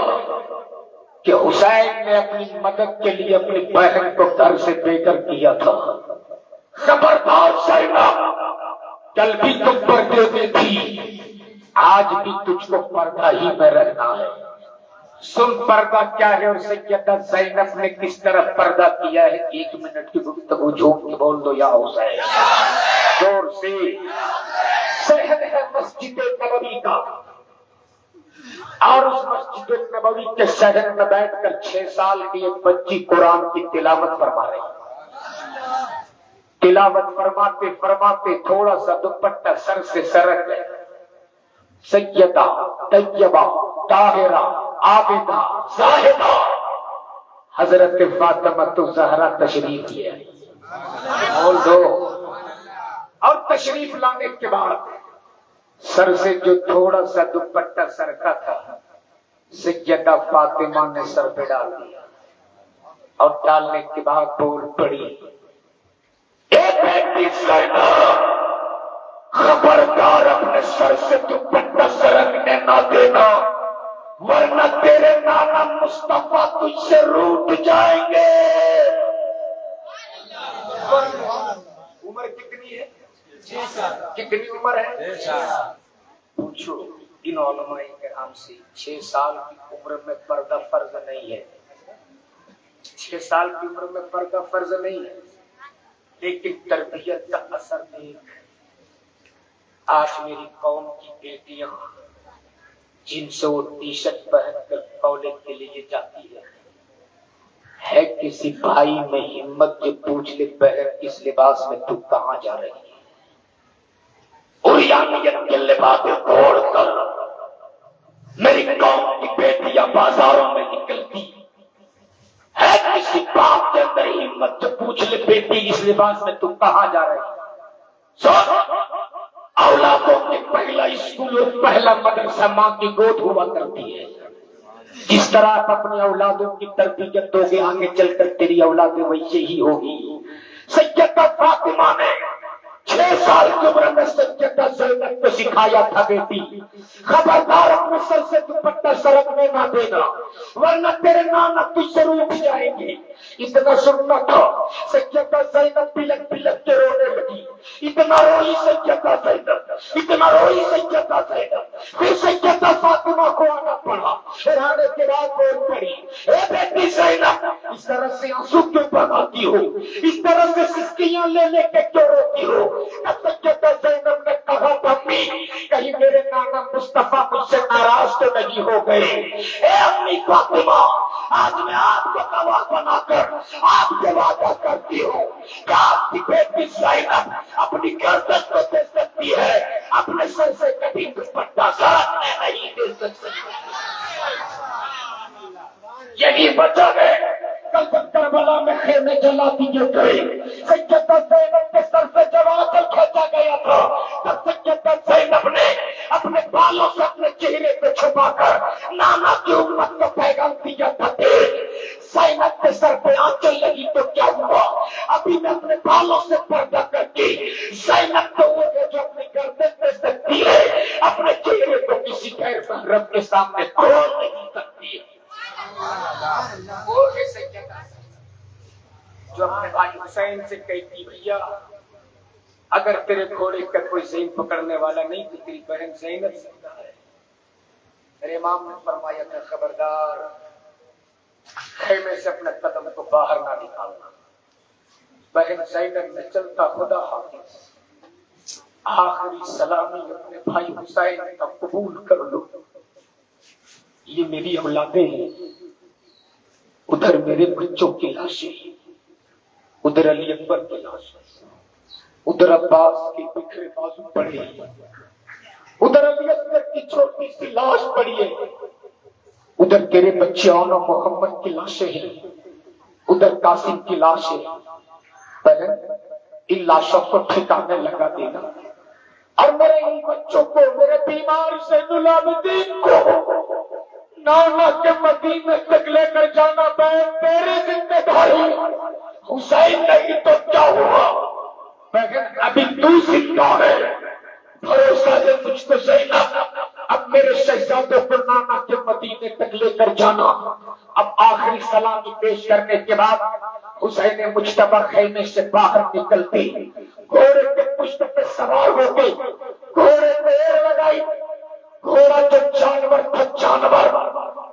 کہ حسین نے اپنی مدد کے لیے اپنی بہن کو گھر سے بے گھر کیا تھا۔ خبردار زینب، کل بھی تم پردے میں تھی، آج بھی تجھ کو پردہ ہی میں رہنا ہے۔ سن پردہ کیا ہے اور سیدہ زینب نے کس طرح پردہ کیا ہے۔ 1 منٹ کی گفتگو جھوم کے بول دو یا حسین، زور سے صحن ہے مسجد نبوی کا، اور اس مسجد نبوی کے صحن میں بیٹھ کر 6 سال کی ایک بچی قرآن کی تلاوت فرما رہی ہے۔ تلاوت فرماتے فرماتے تھوڑا سا دوپٹہ سر سے سرک گئے۔ سیدہ طیبہ طاہرہ عابدہ زاہدہ حضرت فاطمہ الزہرا تشریف لے آئی۔ بول دو۔ اور تشریف لانے کے بعد سر سے جو تھوڑا سا دوپٹہ سرکا تھا سیدہ فاطمہ نے سر پہ ڈال دیا، اور ڈالنے کے بعد بول پڑی، اے بیٹی زینب، خبردار اپنے سر سے دوپٹہ سرکنے نہ دینا، ورنہ تیرے نانا مصطفیٰ تجھ سے روٹ جائیں گے۔ عمر کتنی ہے؟ 6 سال۔ کتنی عمر ہے؟ 6 سال۔ پوچھو ان علماء کرام سے، 6 سال کی عمر میں پردہ فرض نہیں ہے، 6 سال کی عمر میں پردہ فرض نہیں ہے، لیکن تربیت کا اثر دیکھ۔ آج میری قوم کی بیٹیاں جن سے وہ ٹی شرٹ پہن کر کالج کے لیے جاتی ہے کسی بھائی میں ہمت جو پوچھ لے بہن اس لباس میں تو کہاں جا رہی ہے؟ عریانیت کے لباس توڑ کر میری قوم کی بیٹیاں بازاروں میں نکلتی ہے کسی باپ کے اندر ہمت جو پوچھ لے بیٹی اس لباس میں تو کہاں جا رہی ہے؟ اولادوں کے پہلا اسکول اور پہلا مدرسہ ماں کی گود ہوا کرتی ہے۔ جس طرح آپ اپنے اولادوں کی تربیت دو گے آگے چل کر تیری اولادیں ویسے ہی ہوگی۔ سیدہ فاطمہ نے 6 سال کی عمر میں سیدہ زینب کو سکھایا تھا، بیٹی خبردار اپنے سر سے دوپٹہ سرکنے نہ دینا، ورنہ تیرے نانا تجھ سے روٹھ جائیں گے۔ اتنا سننا تھا سیدہ زینب بلک بلک کے رونے لگی، اتنا روئی سیدہ زینب، اتنا روئی سیدہ زینب، پھر سیدہ فاطمہ کو آنا پڑا، پھر آنے کے بعد بول پڑی، اے بیٹی زینب، اس طرح سے آنسو کیوں بہاتی ہو، اس طرح سے سسکیاں لے لے کے کیوں روتی ہو؟ سیدہ زینب نے کہا امی کہیں میرے نانا مصطفیٰ مجھ سے ناراض تو نہیں ہو گئے؟ اے امی فاطمہ، آج میں آپ کو گواہ بنا کر آپ سے وعدہ کرتی ہوں کہ آپ کی بیٹی زینب اپنی گردن کو دے سکتی ہے، اپنے سر سے کبھی دوپٹہ سرکنے نہیں دے سکتی۔ یہی وجہ ہے کل جب کربلا میں خیمے جلا دیے گئے سیدہ زینب کے سر سے جب آنچل کھینچا گیا تھا تب سیدہ زینب نے اپنے بالوں سے اپنے چہرے پہ چھپا کر نانا کی امت کو پیغام دیا تھا۔ زینب کے سر پہ آنچل لگی تو کیا ہوا؟ ابھی میں اپنے بالوں سے پردہ کر کے زینب تو وہ ہے جو اپنی گردن دے سکتی ہے، اپنے چہرے کو کسی غیر محرم کے سامنے کھول نہیں سکتی ہے۔ وہ ہے سیدہ جو اپنے بھائی حسین سے کہتی بھیا اگر تیرے گھوڑے کا کوئی زین پکڑنے والا نہیں تو تیری بہن زینب زندہ ہے۔ میرے امام نے فرمایا تھا خبردار خیمے سے اپنے قدم کو باہر نہ نکالنا۔ بہن زینب نے چلتا خدا حافظ آخری سلامی اپنے بھائی حسین کا قبول کر لو، یہ میری اولادیں ہیں، ادھر میرے بچوں کی لاشیں، ادھر علی اکبر کی لاش، ادھر عباس کے بکھرے بازو پڑے، ادھر علی اکبر کی چھوٹی سی لاش پڑی ہے، ادھر تیرے بچے آنا محمد کی لاشیں ہیں، ادھر قاسم کی لاش ہے۔ بہن ان لاشوں کو ٹھکانے لگا دینا، اور میرے ان بچوں کو، میرے بیمار زین العابدین کو نانا کے مدینے تک لے کر جانا بہن تیری ذمہ داری۔ حسین نہیں تو کیا ہوا؟ بہن ابھی تو زندہ ہے، بھروسہ دے مجھ کو زینب، اب میرے شہزادے کو نانا کے مدینے تک لے کر جانا۔ اب آخری سلامی پیش کرنے کے بعد حسین مجتبی خیمے سے باہر نکلتے گھوڑے کے پشت پہ سوار ہو کے گھوڑے پہ ایر لگائی۔ گھوڑا جو جانور تھا، جانور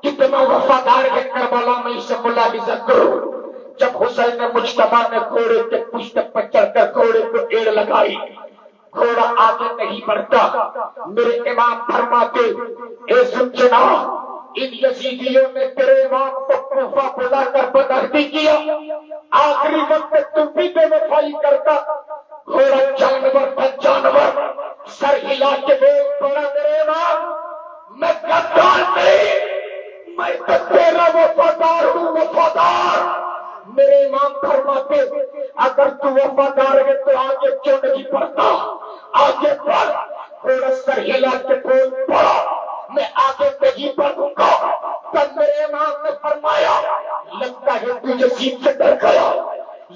کتنا وفادار ہے کربلا میں اسے ملاحظہ کرو۔ جب حسین مجتبی نے گھوڑے کے پشت پر چڑھ کر گھوڑے کو ایڑ لگائی، گھوڑا آگے نہیں بڑھتا. میرے امام فرماتے اے سنجنا ان یزیدیوں نے تیرے امام کو کوفہ بلا کر بدرتی کیا, آخری وقت تم بھی بے وفائی کرتا. گھوڑا جانور تھا جانور, سر ہلا کے بول پڑا میرے امام میں غدار نہیں, میں تو تیرا وفادار ہوں وفادار. میرے امام فرماتے اگر تو وفادار ہے تو آگے کیوں نہیں بڑھتا, آگے بڑھ. گھوڑا سر ہلا کے بول پڑا میں آگے نہیں بڑھوں گا. تب میرے امام نے فرمایا لگتا ہے تو یزید سے ڈر گیا,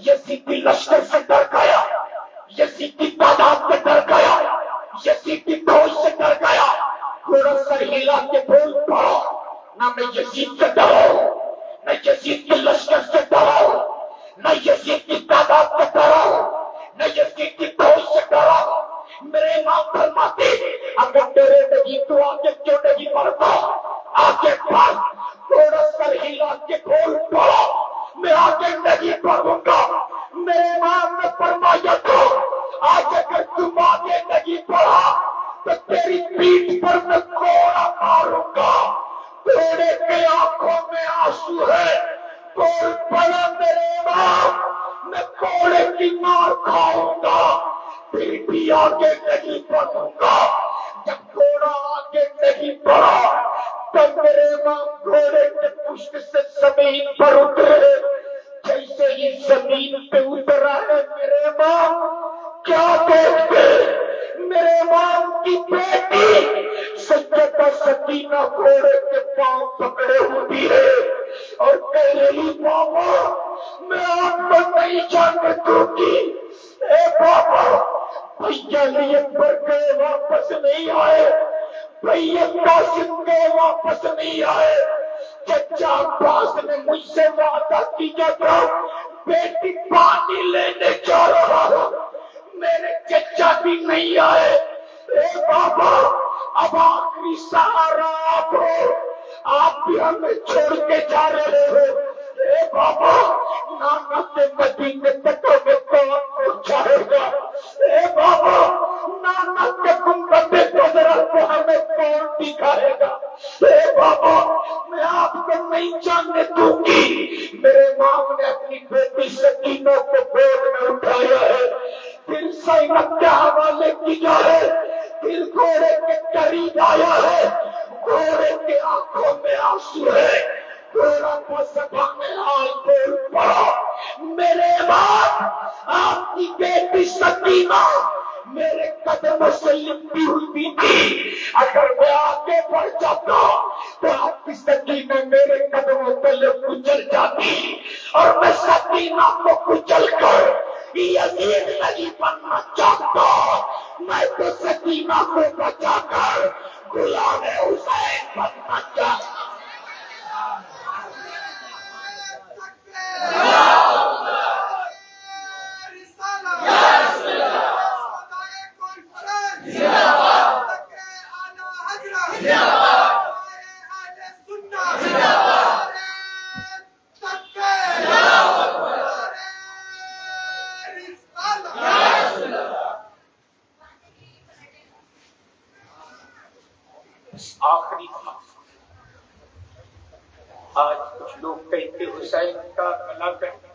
یزید کی لشکر سے ڈر گیا, یزید کی تعداد سے ڈر گیا, یزید کی فوج سے ڈر گیا. گھوڑا سر ہلا کے بول پڑا نہ میں یزید سے ڈرا, نہ یزید کی لشکر سے ڈرا, نہ یزید کی تعداد سے ڈرا, نہ یزید کی فوج سے ڈرا. میرے امام فرماتے اگر ڈرے نہیں تو آگے کیوں نہیں بڑھتا, آگے بڑھ. تھوڑا سر ہلا کے بول پڑا میں آگے نہیں بڑھوں گا. میرے امام نے فرمایا تھا آج اگر تم آگے نہیں بڑھا تو تیری پیٹھ پر میں کوڑا ماروں گا. گھوڑے کے آنکھوں میں آنسو ہے, بول پڑا میرے امام میں کوڑے کی مار کھاؤں گا, پھر بھی آگے نہیں بڑھوں گا. جب گھوڑا آگے نہیں بڑھا تب میرے امام گھوڑے کے پشت سے زمین پر اترے. جیسے ہی زمین پہ اترا ہے میرے امام کیا دیکھتے, میرے امام کی بیٹی سیدہ سکینہ گھوڑے کے پاؤں پکڑے ہوئی ہے اور کہہ رہی بابا میں آپ کو نہیں جانے دوں گی. اے بابا بھیا علی اکبر گئے واپس نہیں آئے, بھیا قاسم گئے واپس نہیں آئے, چچا عباس نے مجھ سے وعدہ کیا تھا بیٹی پانی لینے جا رہا ہوں, میرے چچا بھی نہیں آئے. اے بابا اب آخری سہارا آپ ہو, آپ بھی ہمیں چھوڑ کے جا رہے ہو. اے بابا نانا کے مدینے تک میں کون پہنچائے گا, اے بابا نانا کے گنبد خضرا کو ہمیں کون دکھائے گا. اے بابا میں آپ کو نہیں جانے دوں گی. میرے امام نے اپنی بیٹی سکینہ کو گود میں اٹھایا ہے, پھر زینب کے حوالے کیا ہے, پھر گھوڑے کے قریب آیا ہے. گھوڑے کے آنکھوں میں آنسو ہے, گھوڑا کو سبھا میں حال بول پڑا میرے امام آپ کی بیٹی سکینہ میرے قدموں سے لپٹی ہوئی تھی, اگر میں آگے بڑھ جاتا تو آپ کی سکینہ میرے قدموں تلے کچل جاتی اور میں سکینہ کو کچل کر یزید نہیں بننا چاہتا, میں تو سکینہ کو بچا کر غلام حسین بننا چاہتا. آخری آج کچھ لوگ کہتے حسین کا گلا کٹا,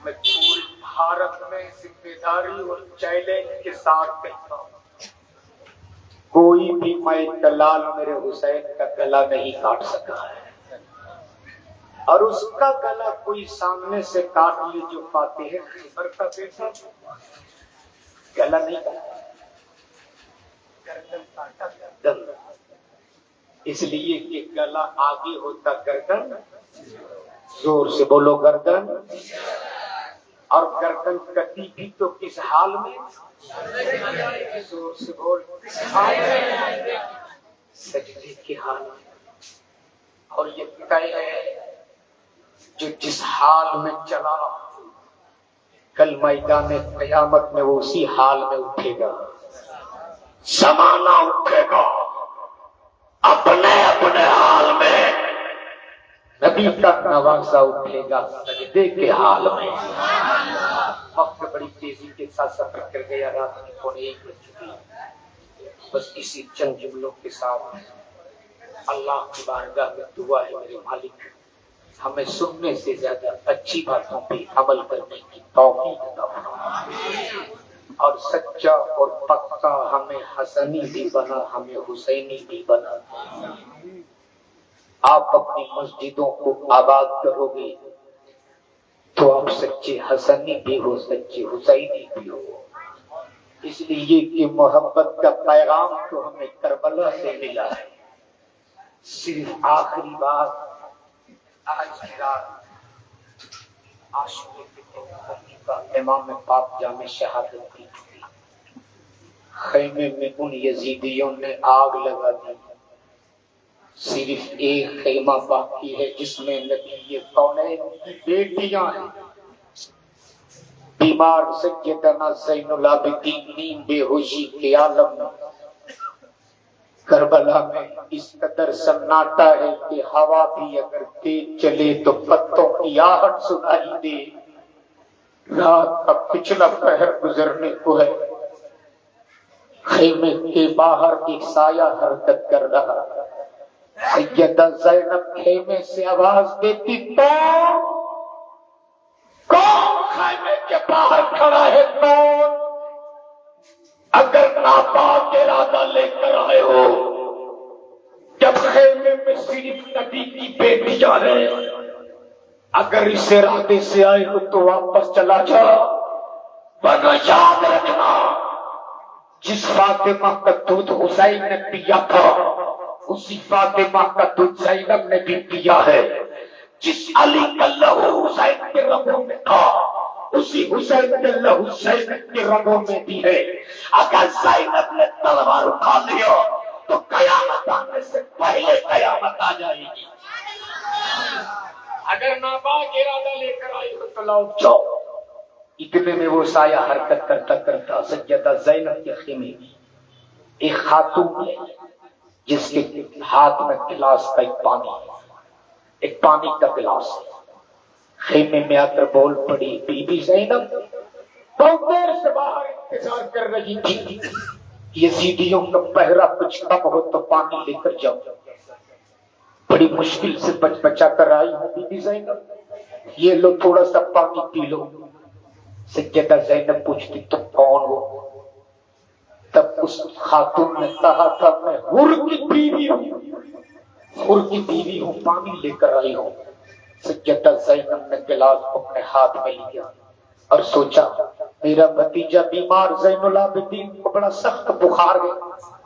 میں پورے بھارت میں ذمہ داری اور چیلنج کے ساتھ کہتا ہوں کوئی بھی مائی دلال میرے حسین کا گلا نہیں کاٹ سکا ہے, اور اس کا گلا کوئی سامنے سے کاٹ لی جو فاتح خیبر کا بیٹا گلا نہیں کاٹا, گردن کاٹا گردن, اس لیے کہ گلا آگے ہوتا گردن, زور سے بولو گردن, اور گردن کٹی بھی تو کس حال میں, زور سے بول کس حال میں, سجدے کے حال میں. اور یہ طے ہے جو جس حال میں چلا کل میدان قیامت میں وہ اسی حال میں اٹھے گا. زمانہ اٹھے گا اپنے اپنے حال میں, نبی کا نوازا اٹھے گا سجدے کے حال میں. وقت بڑی تیزی کے ساتھ سفر کر گیا، رات کی 1:15 بج چکی۔ بس اسی چند جملوں کے ساتھ اللہ کی بارگاہ میں دعا ہے، میرے مالک ہمیں سننے سے زیادہ اچھی باتوں پہ عمل کرنے کی توفیق عطا فرما، اور سچا اور پکا ہمیں حسنی بھی بنا، ہمیں حسینی بھی بنا۔ آپ اپنی مسجدوں کو آباد کرو گے تو آپ سچے حسنی بھی ہو، سچے حسینی بھی ہو۔ اس لیے کہ محبت کا پیغام تو ہمیں کربلا سے ملا ہے۔ صرف آخری بات، آج کی رات عاشور کے دن کا امام پاک جامع شہادت کی چکی، خیمے میں ان یزیدیوں نے آگ لگا دی، صرف ایک خیمہ باقی ہے جس میں نبی کونین کی بیٹیاں ہیں۔ بیمار سیدنا زین العابدین نیند بے ہوشی کے عالم میں، کربلا میں اس قدر سناٹا ہے کہ ہوا بھی اگر تیز چلے تو پتوں کی آہٹ سنائی دے۔ رات کا پچھلا پہر گزرنے کو ہے، خیمے کے باہر ایک سایہ حرکت کر رہا، سیدہ زینب خیمے سے آواز دیتی تو کون خیمے کے باہر کھڑا ہے؟ کون؟ اگر ناپاک ارادہ لے کر آئے ہو، جب خیمے میں صرف نبی کی بیٹیاں ہیں، اگر اس ارادے سے آئے ہو تو واپس چلا جا، ورنہ یاد رکھنا جس فاطمہ کا دودھ حسین نے پیا تھا اسی فاطمہ کا دودھ زینب نے بھی پیا ہے، جس علی کا لہو حسین کے رگوں میں تھا اسی حسین کے لہو زینب کے رگوں میں بھی ہے۔ اگر زینب نے تلوار اٹھا لیا تو قیامت آنے سے پہلے قیامت آ جائے گی۔ اگر ناپاک ارادہ لے کر آئی ہو تو لوٹ جاؤ۔ اتنے میں وہ سایہ حرکت کرتا کرتا سیدہ زینب کے خیمے میں ایک خاتون ہے جس کے ہاتھ میں گلاس کا ایک پانی کا گلاس ہے، خیمے میں آ کر بول پڑی، بی بی زینب بہت دیر سے باہر انتظار کر رہی تھی، یزیدیوں کا پہرا کچھ کم ہو تو پانی لے کر جاؤ۔ بڑی مشکل سے بچ بچا کر آئی ہوں بی بی زینب، یہ لو تھوڑا سا پانی پی لو۔ سیدہ زینب پوچھتی تم کون ہو؟ تب اس خاتون نے کہا تھا میں حر کی بیوی ہوں، حر کی بیوی ہوں، پانی لے کر آئی ہوں۔ سیدہ زینب نے گلاس اپنے ہاتھ میں لیا اور سوچا میرا بھتیجا بیمار زین العابدین کو بڑا سخت بخار ہے،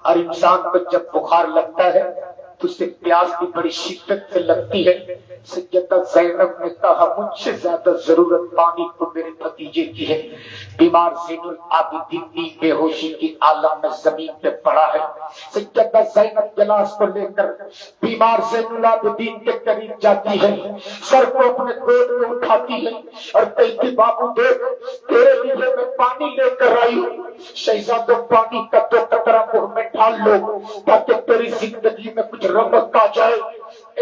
اور انسان کو جب بخار لگتا ہے تو اسے پیاس بھی بڑی شدت سے لگتی ہے۔ سیدہ زینب نے کہا مجھ سے زیادہ ضرورت پانی کو میرے بھتیجے کی ہے، بیمار زین العابدین نیند بے ہوشی کی عالم میں زمین پہ پڑا ہے۔ سیدہ زینب گلاس کو لے کر بیمار زین العابدین کے قریب جاتی ہے، سر کو اپنے گود میں اٹھاتی ہے اور کہتی بابو دیکھ تیرے لیے میں پانی لے کر آئی ہوں، شہزادو پانی کا تو قطرہ منہ میں ڈال لو تاکہ تیری زندگی میں کچھ رونق آ جائے۔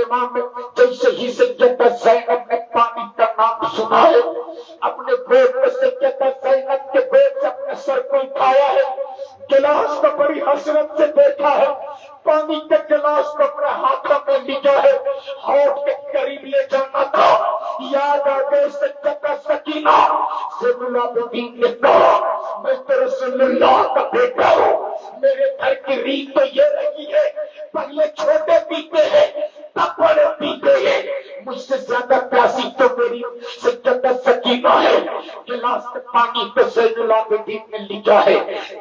امام جیسے ہی سیدہ زینب نے پانی کا نام سنا ہے، اپنے گود میں سیدہ زینب کے گود سے اپنے سر کو اٹھایا ہے، گلاس کو بڑی حسرت سے دیکھا ہے، پانی کے گلاس کو اپنے ہاتھوں میں لیا ہے، ہونٹ کے قریب لے جانا تھا، یاد آ گئے سیدہ سکینہ زین العابدین نے کہا میں تو رسول اللہ کا بیٹا ہوں، میرے گھر کی ریت تو یہ رہی ہے پہلے چھوٹے پیتے ہیں تب بڑے پیتے ہیں، مجھ سے زیادہ پیاسی تو میری سیدہ سکینہ ہے۔ گلاس کے پانی کو زین العابدین نے لیا ہے،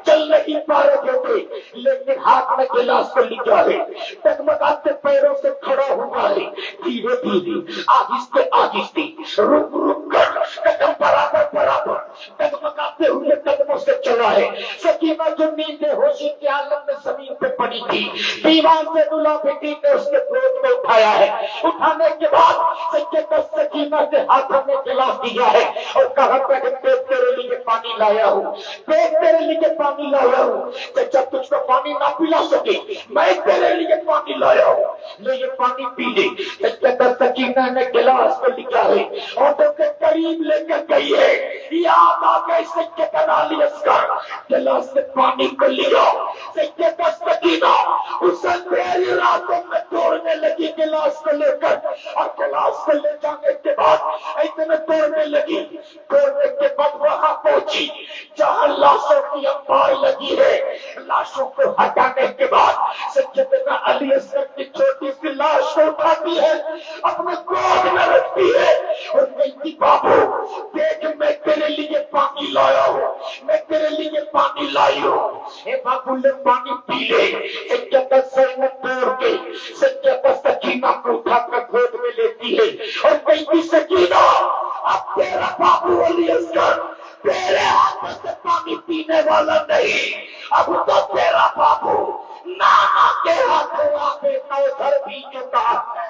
چل نہیں پا رہے تھے لیکن ہاتھ میں گلاس کو لیا ہے، ٹگمگاتے پیروں سے کھڑا ہوا ہے، دھیرے دھیرے آہستہ آہستہ رک رک کر قدم برابر برابر ٹگمگاتے ہوئے قدموں سے چلا ہے۔ سکینہ جو نیند ہوشی کے عالم میں زمین پہ پڑی تھی، دیوان سے العابدین نے اس کے گود میں اٹھایا ہے، اٹھانے کے بعد سیدہ سکینہ کے ہاتھوں میں گلاس دیا ہے اور کہا کہ پیٹ تیرے لیے پانی لایا ہوں، پیٹ تیرے لیے پانی لایا ہوں، جب تجھ کو پانی نہ پلا سکے میں تیرے لیے پانی لایا ہوں، لے یہ پانی پی لے۔ سیدہ سکینہ نے گلاس کو لیا ہے، ہونٹوں کے قریب لے کر گئی ہے، یاد آ گئے سیدنا علی اصغر گلاس سے پانی کو لیا، سیدہ سکینہ اسے میری راتوں میں توڑنے لگی گلاس کو لے کر، اور گلاس کو لے جانے کے بعد اتنے توڑنے لگی، توڑنے کے بعد وہاں پہنچی جہاں لاشوں کی انبار لگی ہے، لاشوں کو ہٹانے کے بعد سیدنا علی اصغر کی چھوٹی سی لاش کو اٹھاتی ہے، اپنے گود میں رکھتی ہے اور کہتی بابو دیکھ میں تیرے لیے پانی لایا ہوں، میں تیرے لیے پانی لائی ہوں۔ اے بابو نے پانی پی لے، سیدہ زینب توڑ کے سیدہ سکینہ کو اٹھا کر گود میں لیتی ہے اور کہتی سکینہ اب تیرا بابو علی اصغر تیرے ہاتھ سے پانی پینے والا نہیں، اب تو تیرا بابو نانا کے ہاتھوں آگے کوثر پی چکا ہے۔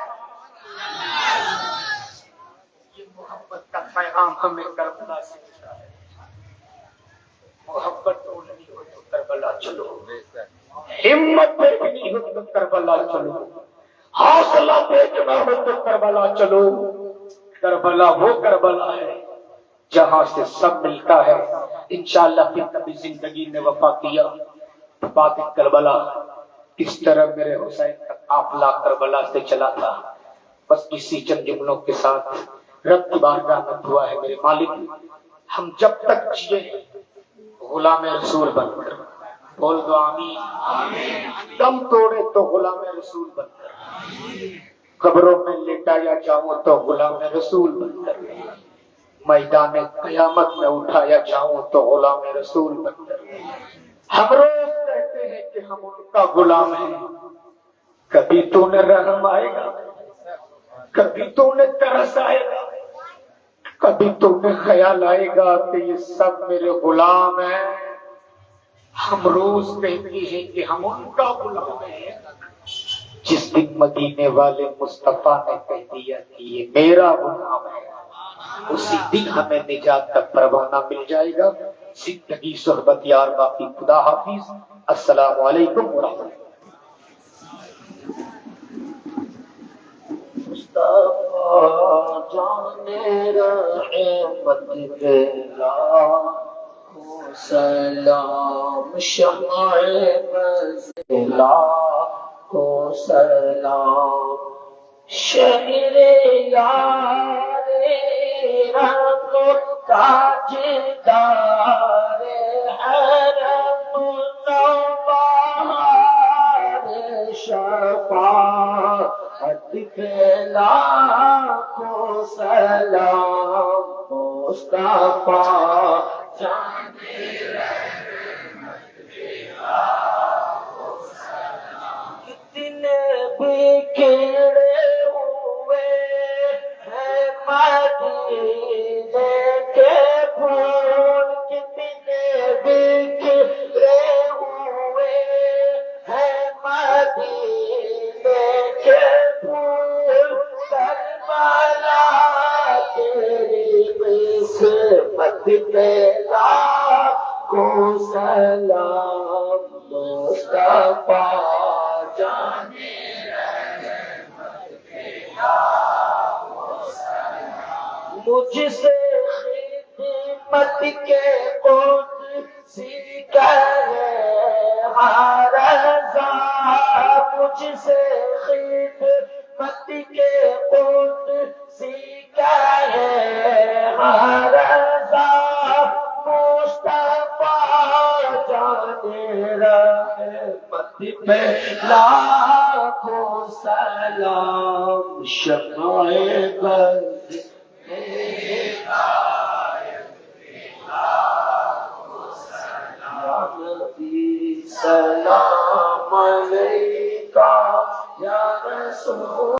یہ محبت کا پیغام ہمیں کربلا سے ملتا ہے۔ محبت توڑنی ہو تو کربلا چلو، ہمت دیکھنی ہو تو کربلا چلو، حوصلہ دیکھنا ہو تو کربلا چلو۔ کربلا وہ کربلا ہے جہاں سے سب ملتا ہے۔ انشاءاللہ پھر کبھی زندگی نے وفا کیا تو بات کربلا اس طرح میرے حسین کا قافلہ کربلا سے چلا تھا۔ بس کسی چند جملوں کے ساتھ رب کی بارگاہ میں دعا ہے میرے مالک، ہم جب تک جیے غلام رسول بن کر، بول دو آمین، دم توڑے تو غلام رسول بن کر، قبروں میں لٹایا جاؤں تو غلام رسول بن کر، میدان قیامت میں اٹھایا جاؤں تو غلام رسول بن کر۔ ہم روز کہتے ہیں کہ ہم ان کا غلام ہیں، کبھی تو نے رحم آئے گا، کبھی تو نے ترس آئے گا، کبھی تو نے خیال آئے گا کہ یہ سب میرے غلام ہیں۔ ہم روز کہتے ہیں کہ ہم ان کا غلام ہیں۔ جس دن مدینے والے مصطفیٰ نے کہہ دیا کہ یہ میرا غلام ہے، اسی دن ہمیں نجات کا پروانہ مل جائے گا۔ زندگی صحبت یار باقی، خدا حافظ، السلام علیکم ورحمۃ اللہ۔ مصطفیٰ جان رحمت بلا کو سلام، شمع مزلا کو سلام، شہر یار رنگ تاج دار حرم نوبہار، شفاعت پھیلا کو سلام، مصطفیٰ جان کتنے بکھرے ہوئے ہیں مدینے کے پھول، کتنے بکھرے ہوئے ہیں مدینے کے پھول، کربلا تیری قسمت پہ لاکھوں سلام، مصطفیٰ جان مجھ سے خدمت کے قدسی کرے ہر رضا، مجھ سے خدمت کے قدسی کرے ہر رضا، مصطفیٰ جان رحمت پہ لاکھوں سلام، شمع بز سلام علیکہ یا رسول